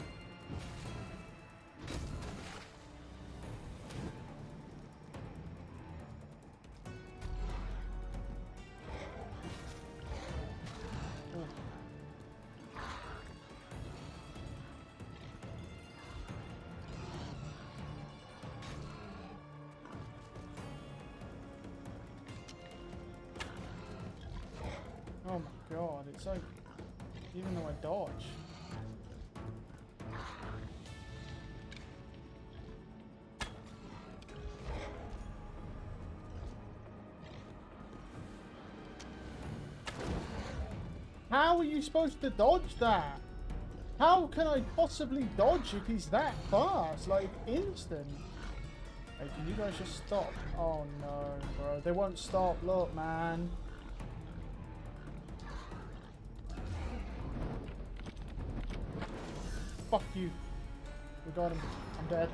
Oh my god, it's like, even though I dodge. How are you supposed to dodge that? How can I possibly dodge if he's that fast? Like, instant. Hey, can you guys just stop? Oh no, bro. They won't stop. Look, man. Fuck you. We got him. I'm dead.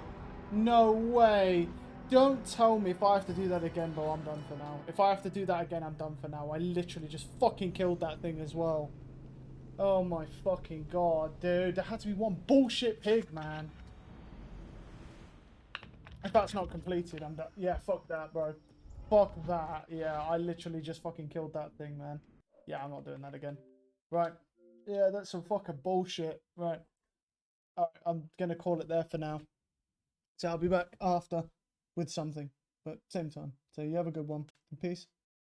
No way. Don't tell me if I have to do that again, bro. I'm done for now. If I have to do that again, I'm done for now. I literally just fucking killed that thing as well. Oh my fucking god, dude. There had to be one bullshit pig, man. If that's not completed, I'm done. Yeah, fuck that, bro. Fuck that. Yeah, I literally just fucking killed that thing, man. Yeah, I'm not doing that again. Right. Yeah, that's some fucking bullshit. Right. Alright, I'm gonna call it there for now. So I'll be back after with something, but same time. So you have a good one. Peace.